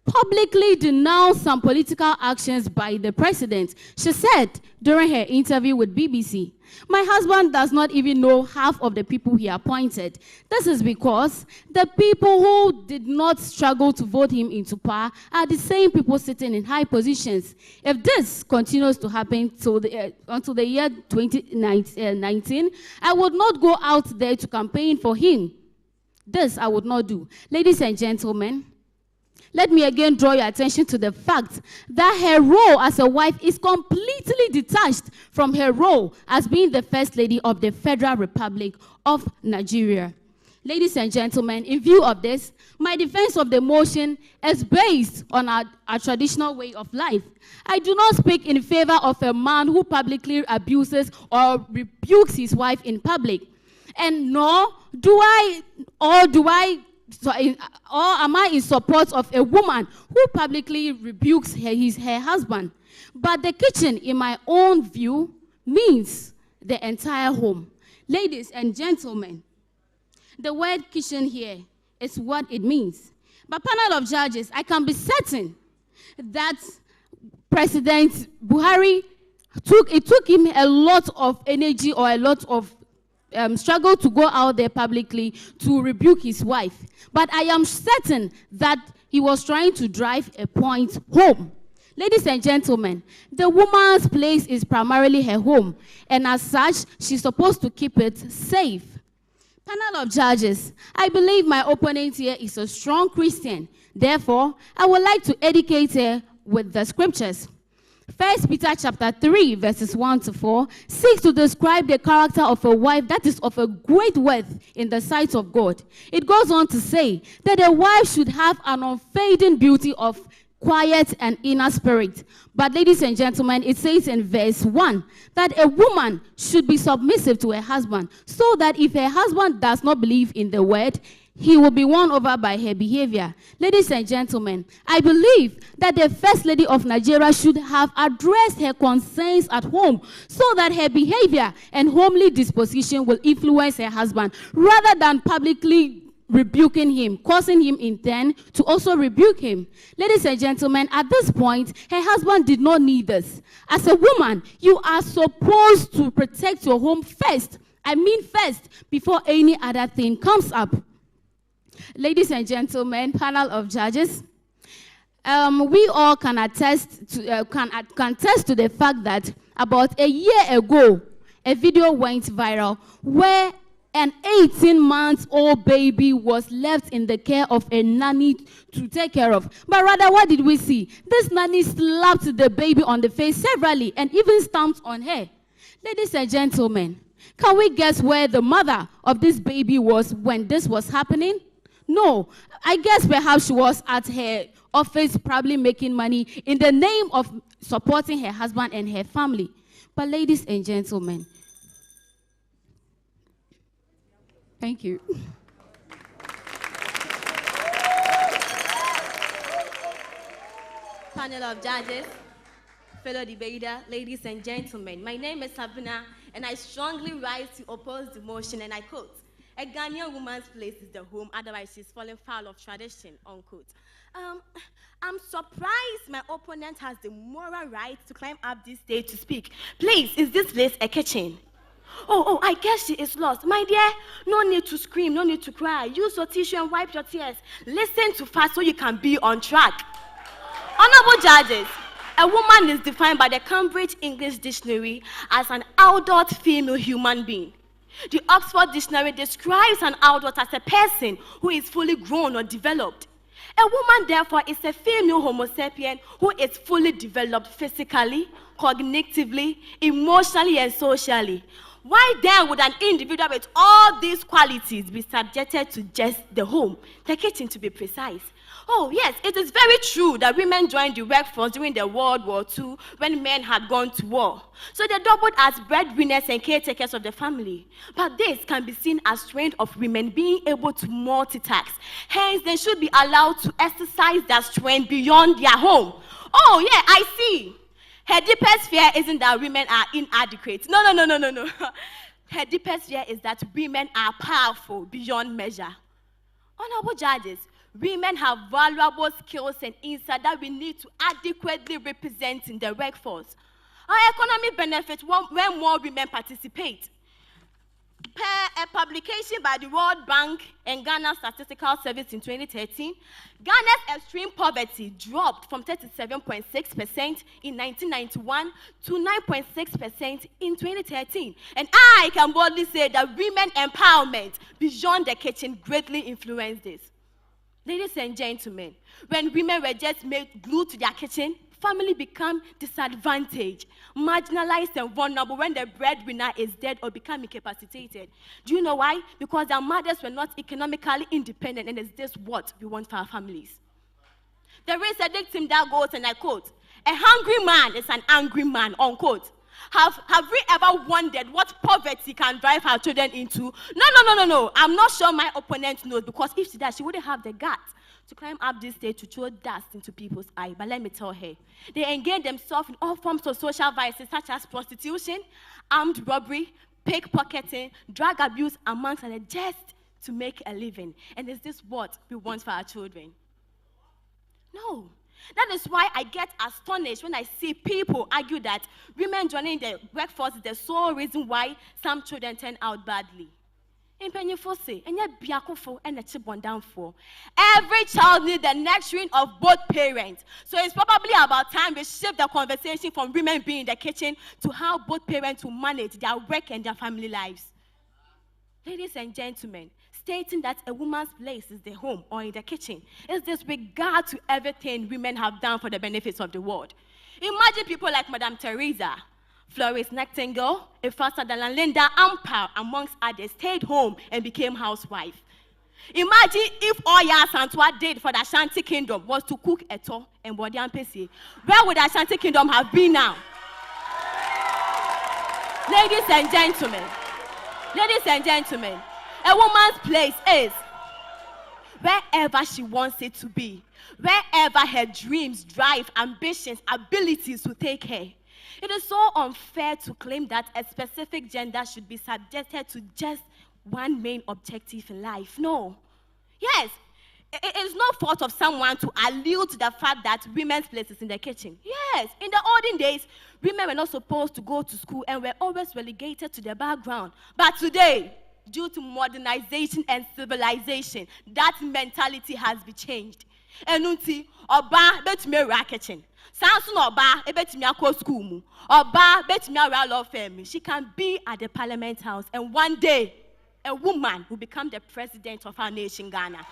publicly denounced some political actions by the president. She said during her interview with BBC, "My husband does not even know half of the people he appointed. This is because the people who did not struggle to vote him into power are the same people sitting in high positions. If this continues to happen until the year 2019, I would not go out there to campaign for him. This I would not do." Ladies and gentlemen, let me again draw your attention to the fact that her role as a wife is completely detached from her role as being the First Lady of the Federal Republic of Nigeria. Ladies and gentlemen, in view of this, my defense of the motion is based on our traditional way of life. I do not speak in favor of a man who publicly abuses or rebukes his wife in public. And nor am I in support of a woman who publicly rebukes her husband. But the kitchen, in my own view, means the entire home. Ladies and gentlemen, the word kitchen here is what it means. But panel of judges, I can be certain that President Buhari took him a lot of energy or a lot of struggle to go out there publicly to rebuke his wife. But I am certain that he was trying to drive a point home. Ladies and gentlemen, the woman's place is primarily her home, and as such, she's supposed to keep it safe. Panel of judges, I believe my opponent here is a strong Christian. Therefore, I would like to educate her with the scriptures. 1 Peter chapter 3, verses 1 to 4, seeks to describe the character of a wife that is of a great worth in the sight of God. It goes on to say that a wife should have an unfading beauty of quiet and inner spirit. But ladies and gentlemen, it says in verse 1 that a woman should be submissive to her husband, so that if her husband does not believe in the word, he will be won over by her behavior. Ladies and gentlemen, I believe that the First Lady of Nigeria should have addressed her concerns at home so that her behavior and homely disposition will influence her husband rather than publicly rebuking him, causing him in turn to also rebuke him. Ladies and gentlemen, at this point, her husband did not need this. As a woman, you are supposed to protect your home first. I mean first, before any other thing comes up. Ladies and gentlemen, panel of judges, we all can attest to the fact that about a year ago, a video went viral where an 18-month-old baby was left in the care of a nanny to take care of. But rather, what did we see? This nanny slapped the baby on the face severally and even stamped on her. Ladies and gentlemen, can we guess where the mother of this baby was when this was happening? No, I guess perhaps she was at her office probably making money in the name of supporting her husband and her family. But ladies and gentlemen, thank you. Panel of judges, fellow debater, ladies and gentlemen, my name is Sabina, and I strongly rise to oppose the motion, and I quote, "A Ghanaian woman's place is the home, otherwise she's falling foul of tradition," unquote. I'm surprised my opponent has the moral right to climb up this stage to speak. Please, is this place a kitchen? Oh, I guess she is lost. My dear, no need to scream, no need to cry. Use your tissue and wipe your tears. Listen to fast so you can be on track. Honorable judges, a woman is defined by the Cambridge English Dictionary as an adult female human being. The Oxford Dictionary describes an adult as a person who is fully grown or developed. A woman, therefore, is a female Homo sapien who is fully developed physically, cognitively, emotionally, and socially. Why then would an individual with all these qualities be subjected to just the home, the kitchen to be precise? Oh, yes, it is very true that women joined the workforce during the World War II when men had gone to war. So they doubled as breadwinners and caretakers of the family. But this can be seen as strength of women being able to multitask. Hence, they should be allowed to exercise that strength beyond their home. Oh, yeah, I see. Her deepest fear isn't that women are inadequate. No. Her deepest fear is that women are powerful beyond measure. Honorable judges, women have valuable skills and insight that we need to adequately represent in the workforce. Our economy benefits when more women participate. Per a publication by the World Bank and Ghana Statistical Service in 2013, Ghana's extreme poverty dropped from 37.6% in 1991 to 9.6% in 2013. And I can boldly say that women empowerment beyond the kitchen greatly influenced this. Ladies and gentlemen, when women were just made glued to their kitchen, family become disadvantaged, marginalized and vulnerable when the breadwinner is dead or become incapacitated. Do you know why? Because their mothers were not economically independent, and is this what we want for our families? There is a dictum that goes, and I quote, "A hungry man is an angry man," unquote. Have we ever wondered what poverty can drive our children into? No. I'm not sure my opponent knows, because if she does, she wouldn't have the guts to climb up this stage to throw dust into people's eyes. But let me tell her, they engage themselves in all forms of social vices such as prostitution, armed robbery, pickpocketing, drug abuse, amongst others, just to make a living. And is this what we want for our children? No. That is why I get astonished when I see people argue that women joining the workforce is the sole reason why some children turn out badly. Every child needs the nurturing of both parents. So it's probably about time we shift the conversation from women being in the kitchen to how both parents will manage their work and their family lives. Ladies and gentlemen, stating that a woman's place is the home or in the kitchen is disregard to everything women have done for the benefits of the world. Imagine people like Madame Teresa, Florence Nightingale, Efrata Linda Ampar, amongst others, stayed home and became housewife. Imagine if all Santua did for the Ashanti Kingdom was to cook eto and body and pesi. Where would the Ashanti Kingdom have been now? Ladies and gentlemen, a woman's place is wherever she wants it to be, wherever her dreams, drive, ambitions, abilities will take her. It is so unfair to claim that a specific gender should be subjected to just one main objective in life. No. Yes, it is no fault of someone to allude to the fact that women's place is in the kitchen. Yes, in the olden days, women were not supposed to go to school and were always relegated to the background. But today, due to modernization and civilization, that mentality has been changed. Enunti, oba betumi ra kitchen. Sansu no oba betumi akọ school mu. Oba betumi ra law firm. She can be at the Parliament House, and one day, a woman will become the president of our nation, Ghana.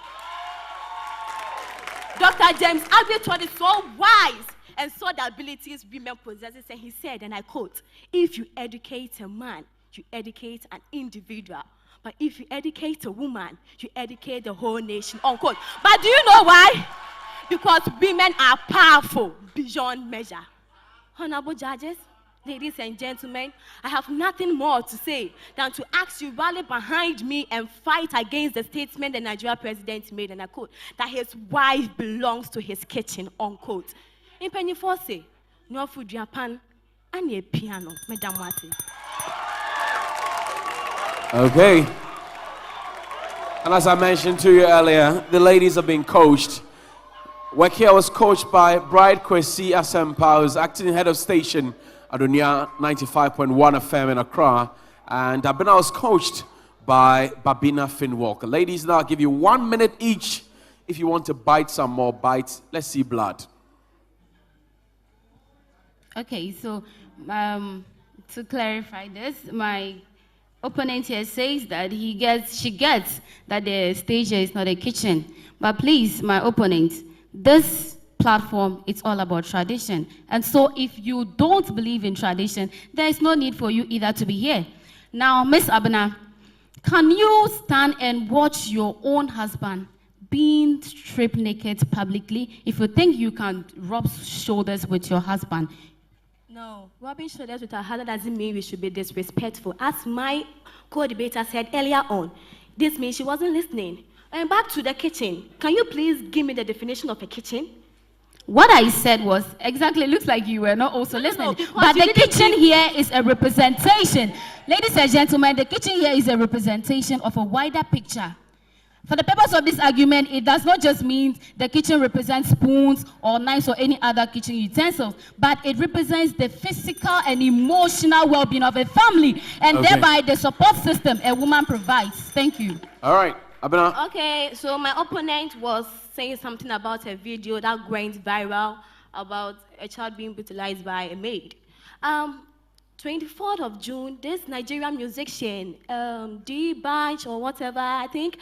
Dr. James Abitot is so wise and saw the abilities women possess, and he said, and I quote, "If you educate a man, you educate an individual. But if you educate a woman, you educate the whole nation," unquote. But do you know why? Because women are powerful beyond measure. Honorable judges, ladies and gentlemen, I have nothing more to say than to ask you rally behind me and fight against the statement the Nigeria president made, and I quote, that his wife belongs to his kitchen, unquote. In Penny Force, no food Japan, and a piano, Madam Wasi. Okay. And as I mentioned to you earlier, the ladies are being coached. Work here was coached by Bride Kwesi Asempa, who's acting head of station Adunia 95.1 FM in Accra. And Abena was coached by Babina Finwalker. Ladies, now I'll give you 1 minute each. If you want to bite some more bites, let's see blood. Okay, so to clarify this, my opponent here says that she gets that the stage here is not a kitchen. But please, my opponent, this platform, it's all about tradition. And so if you don't believe in tradition, there is no need for you either to be here. Now, Miss Abena, can you stand and watch your own husband being stripped naked publicly. If you think you can rub shoulders with your husband. No, rubbing shoulders with our husband doesn't mean we should be disrespectful. As my co-debater said earlier on, this means she wasn't listening. And back to the kitchen. Can you please give me the definition of a kitchen? What I said was exactly, looks like you were not also listening. because But you the didn't kitchen here is a representation. Ladies and gentlemen, the kitchen here is a representation of a wider picture. For the purpose of this argument, it does not just mean the kitchen represents spoons or knives or any other kitchen utensils, but it represents the physical and emotional well-being of a family, and thereby the support system a woman provides. Thank you. All right, Abena. Okay, so my opponent was saying something about a video that went viral about a child being brutalized by a maid. 24th of June, this Nigerian musician, D Bunch or whatever, I think,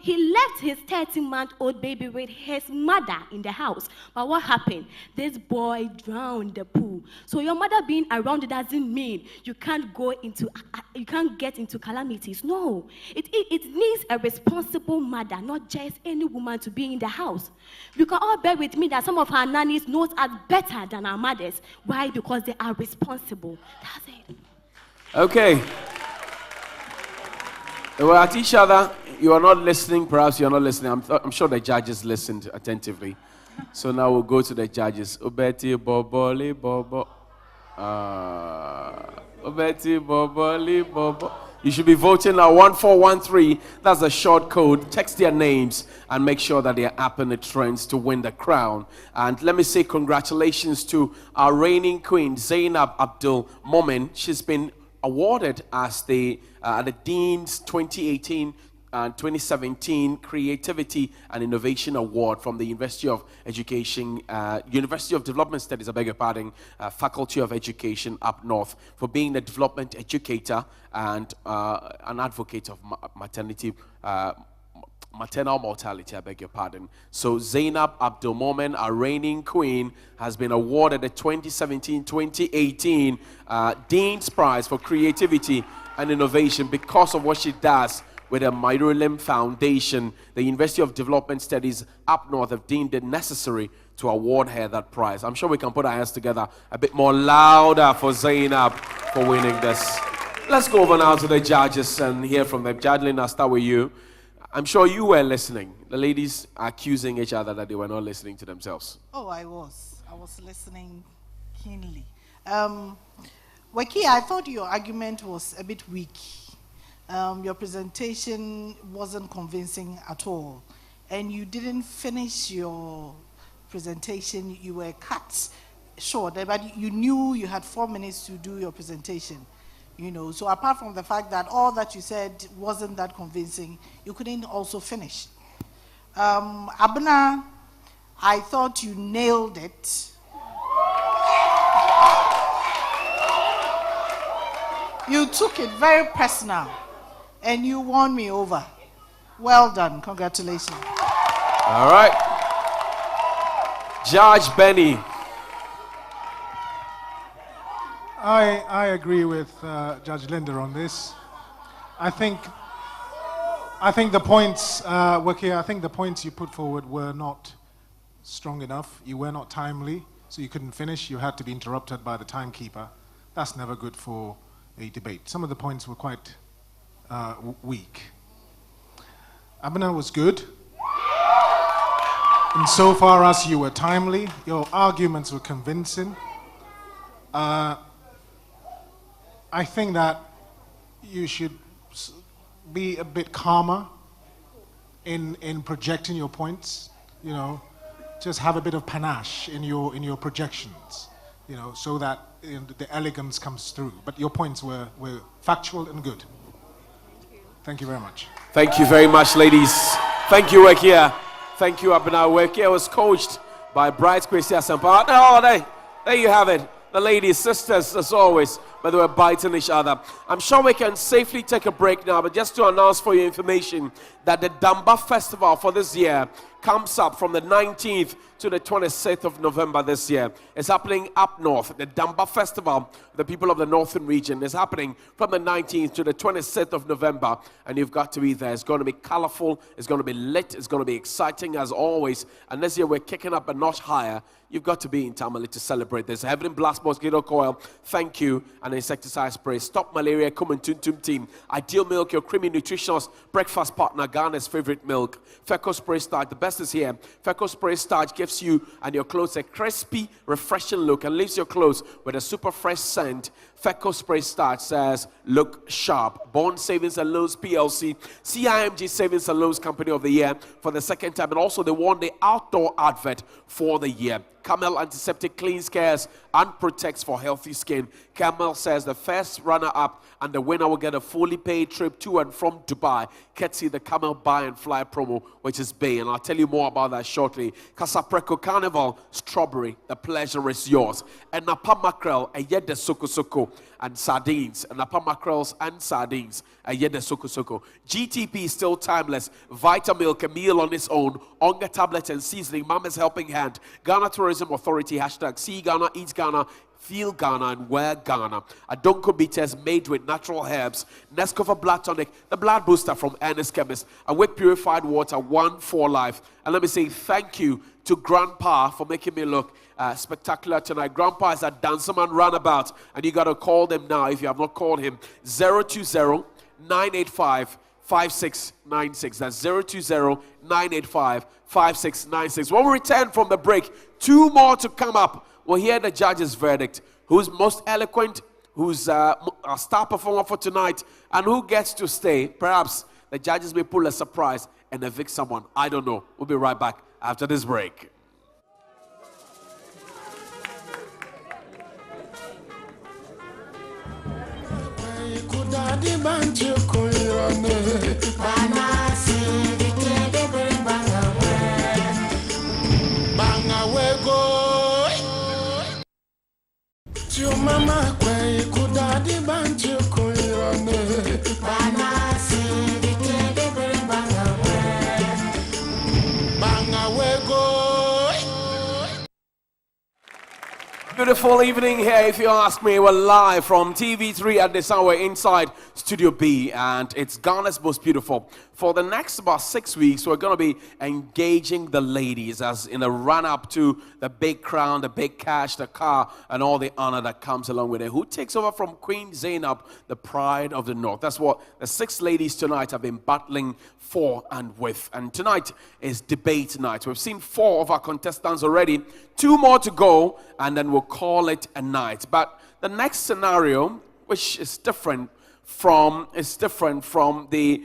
he left his 13-month-old baby with his mother in the house. But what happened? This boy drowned the pool. So your mother being around doesn't mean you can't get into calamities. No, it needs a responsible mother, not just any woman to be in the house. You can all bear with me that some of our nannies knows us better than our mothers. Why? Because they are responsible. That's it. Okay. We're at each other. You are not listening. Perhaps you are not listening. I'm sure the judges listened attentively. So now we'll go to the judges. Obeti Boboli Bobo. Obeti Boboli Bobo. You should be voting now 1413. That's a short code. Text their names and make sure that they are up in the trends to win the crown. And let me say congratulations to our reigning queen, Zainab Abdul Momin. She's been awarded as the Dean's 2018 and 2017 Creativity and Innovation Award from the University of Development Studies, Faculty of Education up north, for being a development educator and an advocate of maternal mortality, So Zainab Abdul Momen, our reigning queen, has been awarded the 2017-2018 Dean's Prize for Creativity and Innovation because of what she does with the Myrolim Foundation. The University of Development Studies up north have deemed it necessary to award her that prize. I'm sure we can put our hands together a bit more louder for Zainab for winning this. Let's go over now to the judges and hear from them. Jadlin, I'll start with you. I'm sure you were listening. The ladies are accusing each other that they were not listening to themselves. Oh, I was listening keenly. Waki, I thought your argument was a bit weak. Your presentation wasn't convincing at all. And you didn't finish your presentation. You were cut short, but you knew you had 4 minutes to do your presentation. So apart from the fact that all that you said wasn't that convincing, you couldn't also finish. Abena, I thought you nailed it. You took it very personal, and you won me over. Well done. Congratulations. All right. Judge Benny. I agree with Judge Linda on this. I think the points, Waki, I think the points you put forward were not strong enough. You were not timely, so you couldn't finish. You had to be interrupted by the timekeeper. That's never good for a debate. Some of the points were quite weak. Abena was good. Insofar as you were timely, your arguments were convincing. I think that you should be a bit calmer in projecting your points. Just have a bit of panache in your projections. So that the elegance comes through. But your points were factual and good. Thank you very much. Thank you very much, ladies. Thank you, Wekia. Thank you, Abena. Wekia was coached by Bright Christy Asampa. Oh, there you have it. The ladies, sisters, as always, but they were biting each other. I'm sure we can safely take a break now, but just to announce for your information that the Damba Festival for this year comes up from the 19th to the 26th of November this year. It's happening up north. The Damba Festival, the people of the northern region, is happening from the 19th to the 26th of November. And you've got to be there. It's going to be colorful. It's going to be lit. It's going to be exciting as always. And this year we're kicking up a notch higher. You've got to be in Tamale to celebrate this. Heaven Blast Mosquito Coil, thank you, and insecticide spray. Stop Malaria, Kumun Tuntum Team. Ideal Milk, your creamy, nutritious breakfast partner, Ghana's favorite milk. Feco Spray Starch, the best is here. Feco Spray Starch gives you and your clothes a crispy, refreshing look and leaves your clothes with a super fresh scent. Feco Spray Starch says, look sharp. Bond Savings and Loans PLC, CIMG Savings and Loans Company of the Year for the second time, and also they won the outdoor advert for the year. Camel Antiseptic cleans, cares, and protects for healthy skin. Camel says the first runner-up and the winner will get a fully paid trip to and from Dubai. Ketsi, the Camel Buy and Fly promo, which is Bay, and I'll tell you more about that shortly. Casapreco Carnival, Strawberry, the pleasure is yours. And Napa Mackerel, a yet the Soko Soko, and sardines, and Napa Mackerels and sardines, a yet the Soko Soko. GTP is still timeless. Vitamilk, a meal on its own. Onga tablet and seasoning, Mama's helping hand. Ghana Tourism Authority, hashtag See Ghana, Eat Ghana, Feel Ghana, and Wear Ghana. Adonko bitters made with natural herbs. Nescafe Blood Tonic, the blood booster from Ernest Chemist. And with purified water, one for life. And let me say thank you to Grandpa for making me look spectacular tonight. Grandpa is a Dancerman Runabout, and you got to call them now if you have not called him. 020-985-5696. That's 020-985-5696. When we return from the break, two more to come up. We'll hear the judge's verdict. Who's most eloquent, who's a star performer for tonight, and who gets to stay. Perhaps the judges may pull a surprise and evict someone. I don't know. We'll be right back after this break. Your mama kwai kudadi bantu koyone bana sidi kede banga we go. Beautiful evening here, if you ask me. We're live from TV3 at this hour inside Studio B, and it's Ghana's Most Beautiful. For the next about 6 weeks, we're going to be engaging the ladies as in a run-up to the big crown, the big cash, the car, and all the honor that comes along with it. Who takes over from Queen Zainab, the pride of the North? That's what the 6 ladies tonight have been battling for and with. And tonight is debate night. We've seen 4 of our contestants already. 2 more to go, and then we'll call it a night. But the next scenario, which is different from the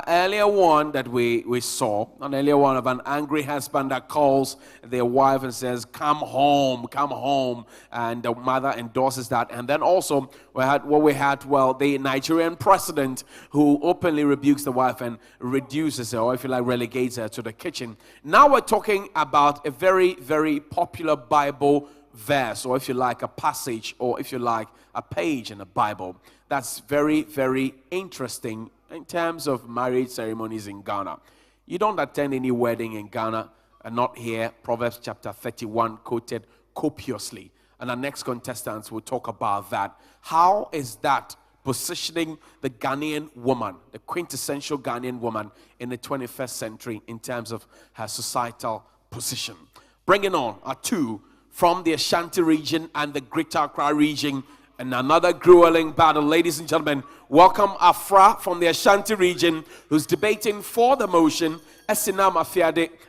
earlier one that we saw, an earlier one of an angry husband that calls their wife and says, come home, and the mother endorses that. And then also we had the Nigerian president who openly rebukes the wife and reduces her, or if you like, relegates her to the kitchen. Now we're talking about a very, very popular Bible verse, or if you like, a passage, or if you like, a page in the Bible that's very, very interesting in terms of marriage ceremonies in Ghana. You don't attend any wedding in Ghana and not hear Proverbs chapter 31 quoted copiously. And our next contestants will talk about that. How is that positioning the Ghanaian woman, the quintessential Ghanaian woman in the 21st century in terms of her societal position? Bringing on our 2 from the Ashanti region and the Greater Accra region, and another grueling battle. Ladies and gentlemen, welcome Afra from the Ashanti region, who's debating for the motion. Esinam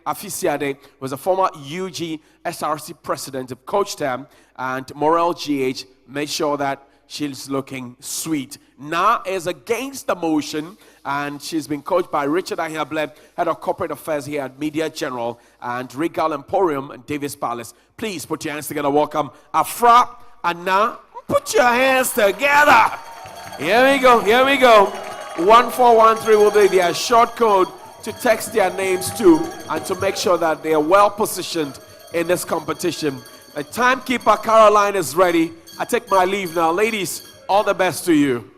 Afisiade was a former UG SRC president, coached her, and Morel GH made sure that she's looking sweet. Na is against the motion, and she's been coached by Richard Ahiable, head of corporate affairs here at Media General, and Regal Emporium and Davis Palace. Please put your hands together. Welcome Afra and Na. Put your hands together. Here we go. 1413 will be their short code to text their names to, and to make sure that they are well positioned in this competition. The timekeeper Caroline is ready. I take my leave now. Ladies, all the best to you.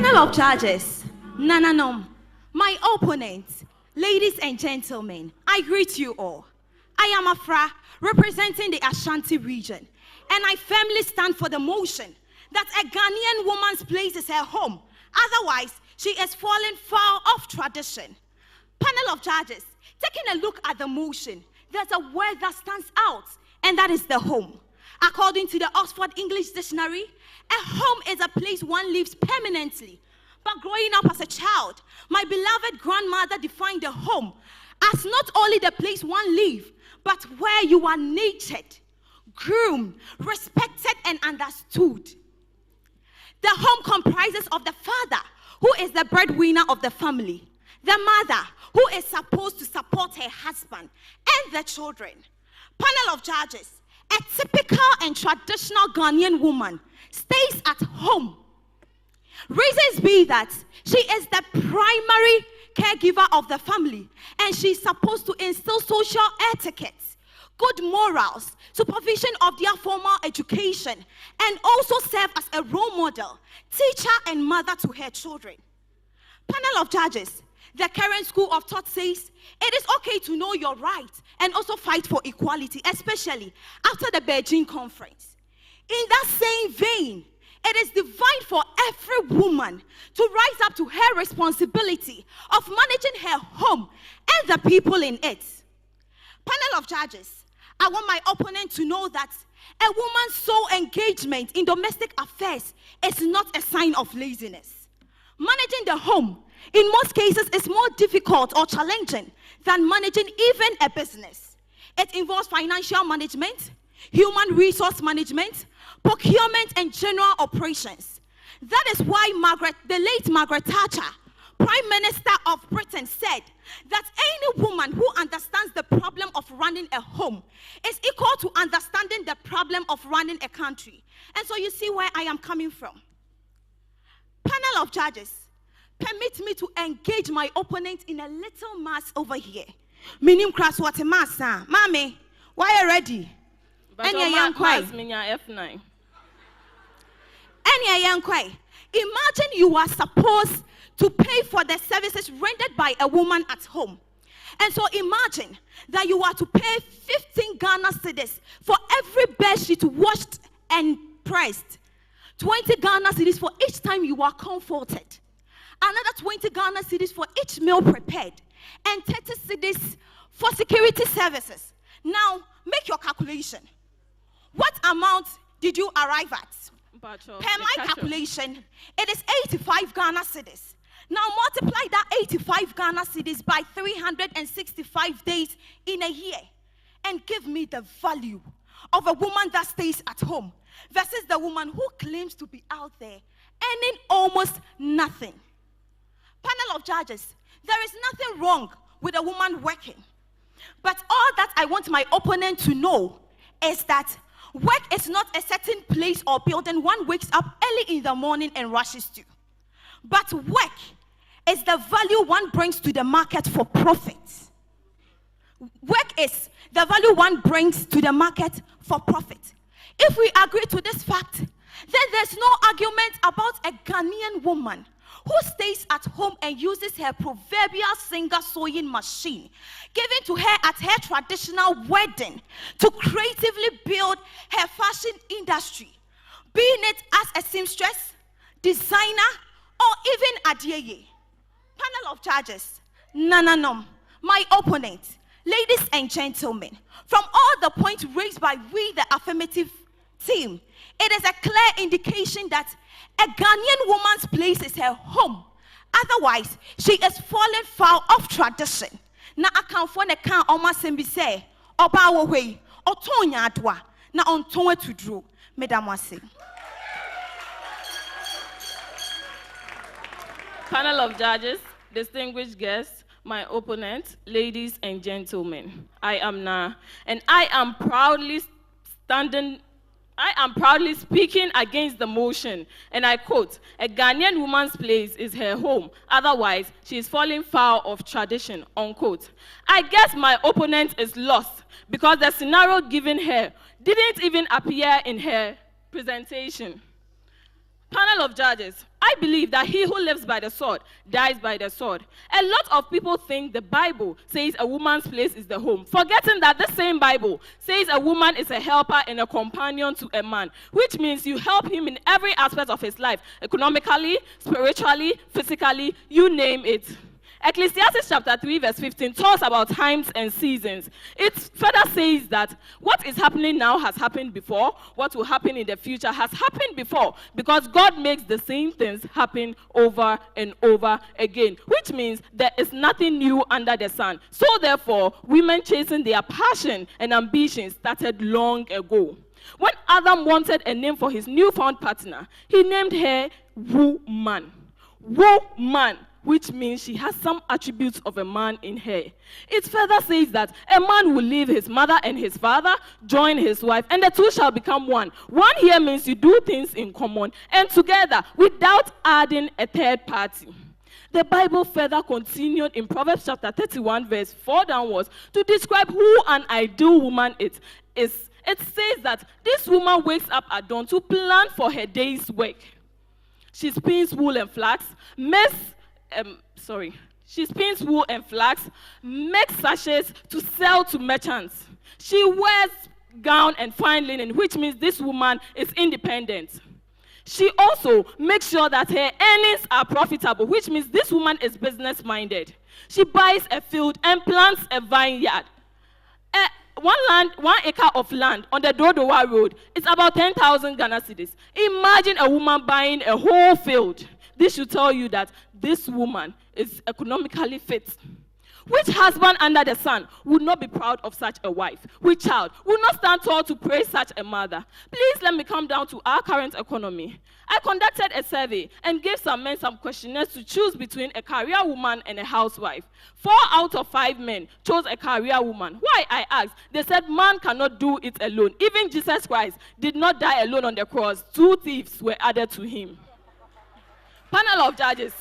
Panel of judges, Nananom, my opponents, ladies and gentlemen, I greet you all. I am Afra, representing the Ashanti region, and I firmly stand for the motion that a Ghanaian woman's place is her home. Otherwise, she is falling foul of tradition. Panel of judges, taking a look at the motion, there's a word that stands out, and that is the home. According to the Oxford English Dictionary, a home is a place one lives permanently. But growing up as a child, my beloved grandmother defined the home as not only the place one lives, but where you are nurtured, groomed, respected, and understood. The home comprises of the father, who is the breadwinner of the family, the mother, who is supposed to support her husband, and the children. Panel of judges, a typical and traditional Ghanaian woman stays at home. Reasons be that she is the primary caregiver of the family, and she's supposed to instill social etiquette, good morals, supervision of their formal education, and also serve as a role model, teacher, and mother to her children. Panel of judges, the current school of thought says it is okay to know your rights and also fight for equality, especially after the Beijing conference. In that same vein, it is divine for every woman to rise up to her responsibility of managing her home and the people in it. Panel of judges, I want my opponent to know that a woman's sole engagement in domestic affairs is not a sign of laziness. Managing the home, in most cases, is more difficult or challenging than managing even a business. It involves financial management, human resource management, procurement, and general operations. That is why the late Margaret Thatcher, Prime Minister of Britain, said that any woman who understands the problem of running a home is equal to understanding the problem of running a country. And so you see where I am coming from. Panel of judges, permit me to engage my opponent in a little mass over here. Minim cross what a mass, Mommy, why are you ready? Any young F9. Any young Imagine you are supposed to pay for the services rendered by a woman at home. And so imagine that you are to pay 15 Ghana cedis for every bed sheet washed and pressed. 20 Ghana cedis for each time you are comforted. Another 20 Ghana cedis for each meal prepared. And 30 cedis for security services. Now, make your calculation. What amount did you arrive at? Per my calculation, it is 85 Ghana cedis. Now multiply that 85 Ghana cedis by 365 days in a year and give me the value of a woman that stays at home versus the woman who claims to be out there earning almost nothing. Panel of judges, there is nothing wrong with a woman working. But all that I want my opponent to know is that work is not a certain place or building one wakes up early in the morning and rushes to. But work is the value one brings to the market for profit. Work is the value one brings to the market for profit. If we agree to this fact, then there's no argument about a Ghanaian woman who stays at home and uses her proverbial singer sewing machine given to her at her traditional wedding to creatively build her fashion industry, being it as a seamstress, designer, or even adieye. Panel of judges, Nananom, my opponent, ladies and gentlemen, from all the points raised by we, the affirmative team, it is a clear indication that a Ghanaian woman's place is her home. Otherwise, she is falling foul of tradition. Na akanfo ne kan almost be say, oba wo hwei, otonya adwa, na ontonwe tudro. Madam Wase. Panel of judges, distinguished guests, my opponent, ladies and gentlemen, I am Na, and I am proudly speaking against the motion, and I quote, a Ghanaian woman's place is her home, otherwise she is falling foul of tradition, unquote. I guess my opponent is lost because the scenario given her didn't even appear in her presentation. Panel of judges, I believe that he who lives by the sword dies by the sword. A lot of people think the Bible says a woman's place is the home, forgetting that the same Bible says a woman is a helper and a companion to a man, which means you help him in every aspect of his life, economically, spiritually, physically, you name it. Ecclesiastes chapter 3 verse 15 talks about times and seasons. It further says that what is happening now has happened before, what will happen in the future has happened before, because God makes the same things happen over and over again, which means there is nothing new under the sun. So therefore, women chasing their passion and ambition started long ago. When Adam wanted a name for his newfound partner, he named her Woman. Woman, which means she has some attributes of a man in her. It further says that a man will leave his mother and his father, join his wife, and the two shall become one. One here means you do things in common and together without adding a third party. The Bible further continued in Proverbs chapter 31 verse 4 downwards to describe who an ideal woman is. It says that this woman wakes up at dawn to plan for her day's work. She spins wool and flax, She spins wool and flax, makes sachets to sell to merchants. She wears gown and fine linen, which means this woman is independent. She also makes sure that her earnings are profitable, which means this woman is business-minded. She buys a field and plants a vineyard. One acre of land on the Dodowa Road is about 10,000 Ghana cedis. Imagine a woman buying a whole field. This should tell you that this woman is economically fit. Which husband under the sun would not be proud of such a wife? Which child would not stand tall to praise such a mother? Please let me come down to our current economy. I conducted a survey and gave some men some questionnaires to choose between a career woman and a housewife. 4 out of 5 men chose a career woman. Why, I asked? They said man cannot do it alone. Even Jesus Christ did not die alone on the cross. 2 thieves were added to him. Panel of judges.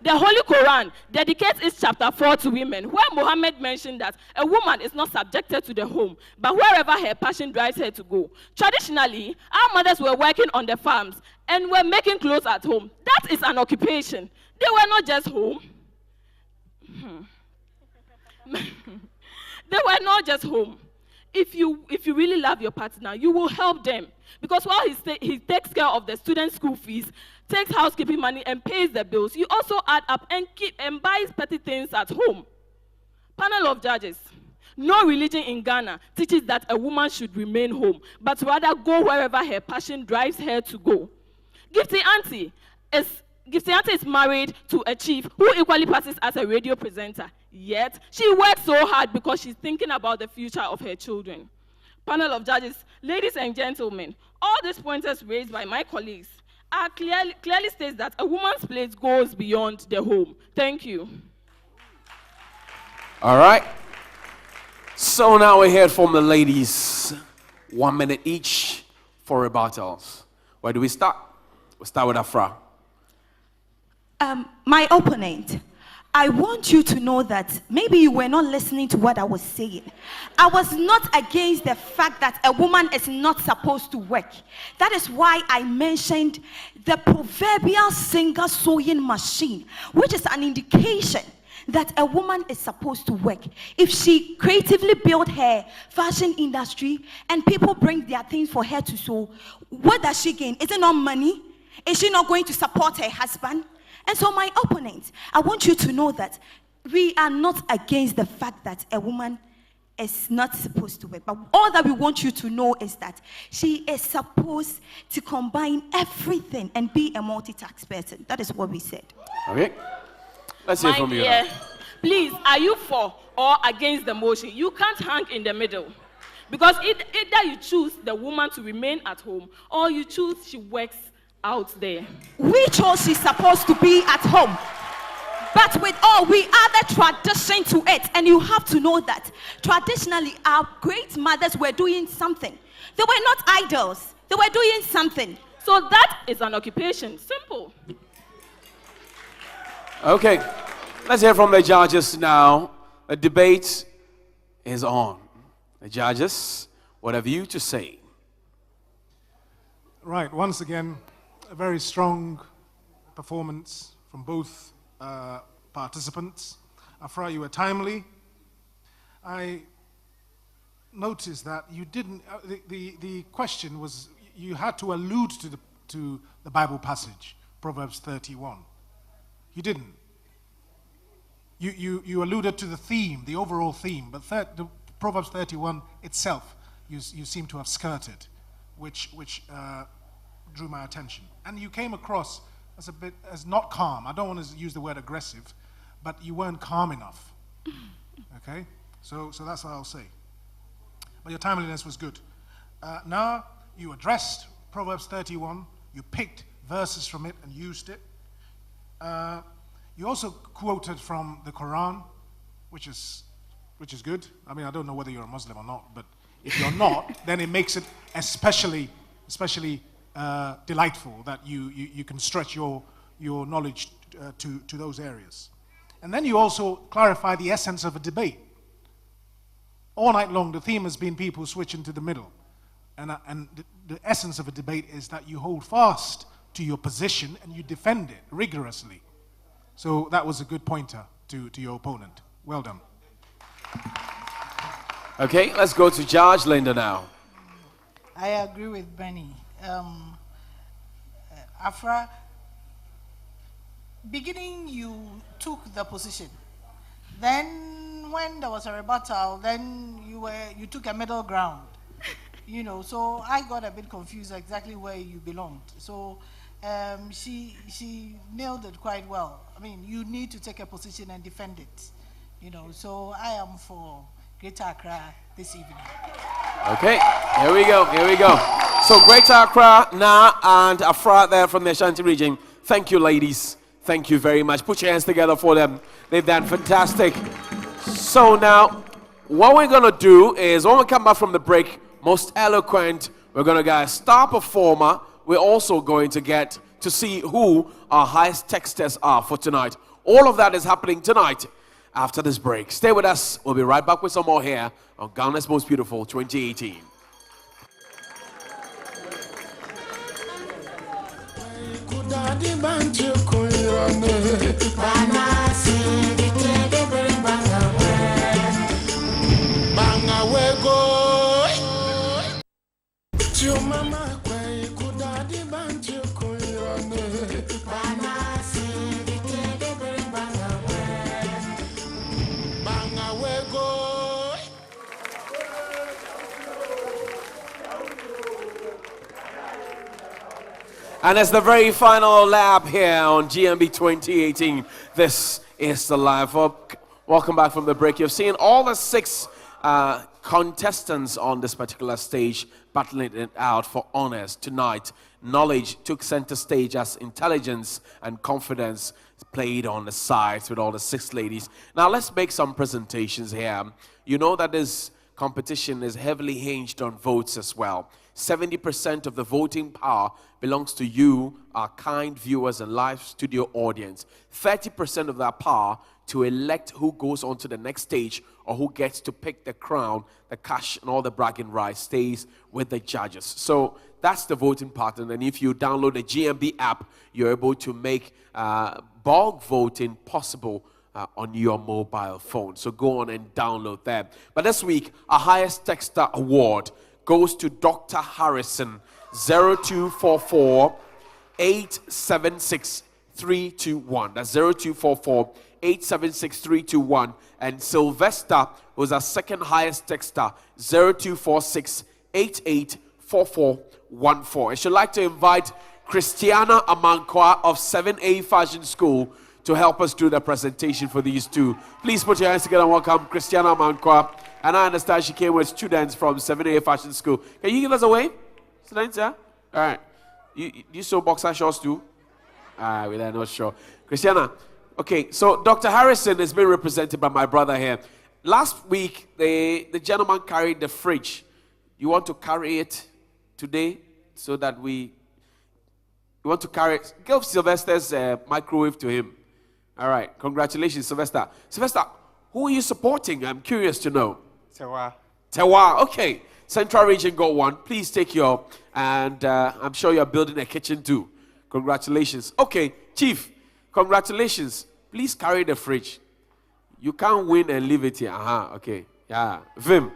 The Holy Quran dedicates its chapter 4 to women, where Muhammad mentioned that a woman is not subjected to the home, but wherever her passion drives her to go. Traditionally, our mothers were working on the farms and were making clothes at home. That is an occupation. They were not just home. They were not just home. If you really love your partner, you will help them. Because while he takes care of the student school fees, takes housekeeping money and pays the bills, you also add up and buys petty things at home. Panel of judges. No religion in Ghana teaches that a woman should remain home, but rather go wherever her passion drives her to go. Gifty Auntie is married to a chief who equally passes as a radio presenter. Yet, she works so hard because she's thinking about the future of her children. Panel of judges, ladies and gentlemen, all these pointers raised by my colleagues are clearly states that a woman's place goes beyond the home. Thank you. All right. So now we hear from the ladies. 1 minute each for rebuttals. Where do we start? We'll start with Afra. My opponent, I want you to know that maybe you were not listening to what I was saying. I was not against the fact that a woman is not supposed to work. That is why I mentioned the proverbial single sewing machine, which is an indication that a woman is supposed to work. If she creatively built her fashion industry and people bring their things for her to sew, what does she gain? Is it not money? Is she not going to support her husband? And so my opponent, I want you to know that we are not against the fact that a woman is not supposed to work. But all that we want you to know is that she is supposed to combine everything and be a multitask person. That is what we said. Okay. Let's hear from you now. Please, are you for or against the motion? You can't hang in the middle. Because either you choose the woman to remain at home or you choose she works out there. We chose she's supposed to be at home. But with all, we add a tradition to it. And you have to know that traditionally, our great mothers were doing something. They were not idols. They were doing something. So that is an occupation. Simple. Okay. Let's hear from the judges now. The debate is on. The judges, what have you to say? Right, once again, a very strong performance from both participants. Afra, you were timely. I noticed that you didn't, the question was, you had to allude to the Bible passage, Proverbs 31. You didn't. You alluded to the theme, the overall theme, but the Proverbs 31 itself, you seem to have skirted, which drew my attention. And you came across as not calm. I don't want to use the word aggressive, but you weren't calm enough. Okay? So that's what I'll say. But your timeliness was good. Now, you addressed Proverbs 31, you picked verses from it and used it. You also quoted from the Quran, which is good. I mean, I don't know whether you're a Muslim or not, but if you're not, then it makes it especially delightful that you can stretch your knowledge to those areas. And then you also clarify the essence of a debate. All night long, the theme has been people switching to the middle. And the essence of a debate is that you hold fast to your position and you defend it rigorously. So that was a good pointer to your opponent. Well done. Okay, let's go to Judge Linda now. I agree with Benny. Afra, beginning you took the position. Then when there was a rebuttal, then you took a middle ground. So I got a bit confused exactly where you belonged. So she nailed it quite well. I mean, you need to take a position and defend it. So I am for Greater Accra this evening. Okay, here we go. So Greater Accra now and Afra there from the Ashanti region. Thank you, ladies. Thank you very much. Put your hands together for them. They've done fantastic. So now, what we're going to do is, when we come back from the break, most eloquent, we're going to get a star performer. We're also going to get to see who our highest texters are for tonight. All of that is happening tonight after this break. Stay with us. We'll be right back with some more here on Ghana's Most Beautiful 2018. And as the very final lap here on GMB 2018, this is the live up. Welcome back from the break. You've seen all the 6 contestants on this particular stage battling it out for honors tonight. Knowledge took center stage as intelligence and confidence played on the sides with all the 6 ladies. Now let's make some presentations here. You know that this competition is heavily hinged on votes as well. 70% of the voting power belongs to you, our kind viewers and live studio audience. 30% of that power to elect who goes on to the next stage or who gets to pick the crown, the cash, and all the bragging rights stays with the judges. So that's the voting part. And then if you download the GMB app, you're able to make bulk voting possible on your mobile phone. So go on and download that. But this week, our highest texter award goes to Dr. Harrison, 0244 876 321. That's 0244 876 321. And Sylvester was our second highest texter, 0246 884414. I should like to invite Christiana Amankwa of 7A Fashion School to help us do the presentation for these two. Please put your hands together and welcome Christiana Amankwa. And I understand she came with students from 7A Fashion School. Can you give us a wave? Students, yeah? All right. You sew boxer shorts too? We're not sure. Christiana, okay, so Dr. Harrison is being represented by my brother here. Last week, the gentleman carried the fridge. You want to carry it today so that you want to carry it? Give Sylvester's microwave to him. All right, congratulations, Sylvester. Sylvester, who are you supporting? I'm curious to know. Tewa. Tewa, okay. Central Region got one. Please take your, and I'm sure you're building a kitchen too. Congratulations. Okay, Chief, congratulations. Please carry the fridge. You can't win and leave it here. Okay. Yeah. Vim.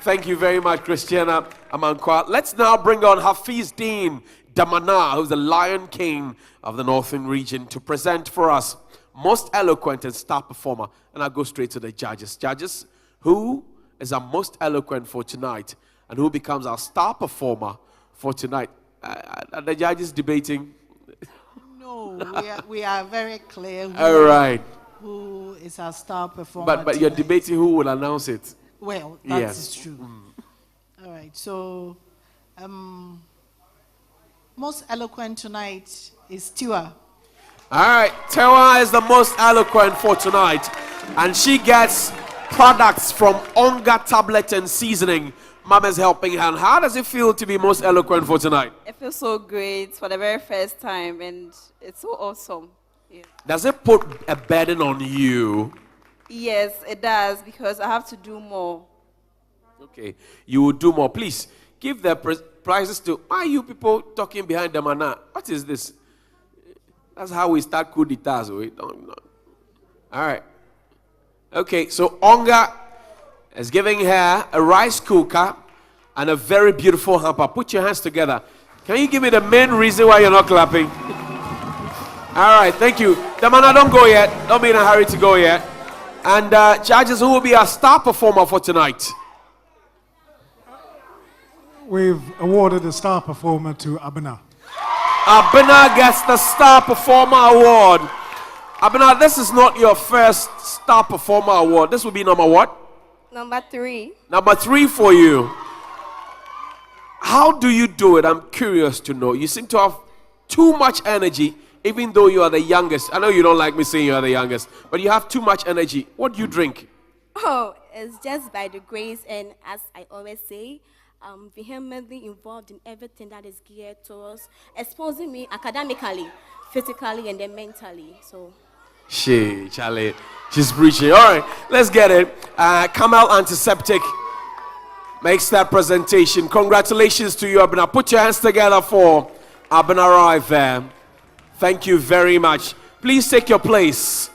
Thank you very much, Christiana Amankwa. Let's now bring on Hafiz Dean Damana, who's the Lion King of the Northern Region, to present for us most eloquent and star performer. And I'll go straight to the judges. Judges, who is our most eloquent for tonight and who becomes our star performer for tonight? Are the judges debating? No, we are very clear. All right. Who is our star performer? But you're debating who will announce it. Well, that yes. is true. All right. So, most eloquent tonight is Tiwa. All right. Tiwa is the most eloquent for tonight, and she gets products from Onga Tablet and Seasoning. Mama's helping hand. How does it feel to be most eloquent for tonight? It feels so great for the very first time, and it's so awesome. Yeah. Does it put a burden on you? Yes, it does, because I have to do more. Okay, you will do more. Please give the prizes to. Why are you people talking behind the mana? What is this? That's how we start coup d'etats. All right. Okay, so Onga is giving her a rice cooker and a very beautiful hamper. Put your hands together. Can you give me the main reason why you're not clapping? All right, thank you. Damana, don't go yet. Don't be in a hurry to go yet. And judges, who will be our star performer for tonight? We've awarded the star performer to Abena. Abena gets the star performer award. Abena, this is not your first star performer award. This will be number what? Number 3. Number 3 for you. How do you do it? I'm curious to know. You seem to have too much energy, even though you are the youngest. I know you don't like me saying you are the youngest, but you have too much energy. What do you drink? Oh, it's just by the grace, and as I always say, I'm vehemently involved in everything that is geared towards exposing me academically, physically, and then mentally. So. Charlie, she's preaching. All right, let's get it. Camel Antiseptic makes that presentation. Congratulations to you, Abena. Put your hands together for Abena right there. Thank you very much. Please take your place.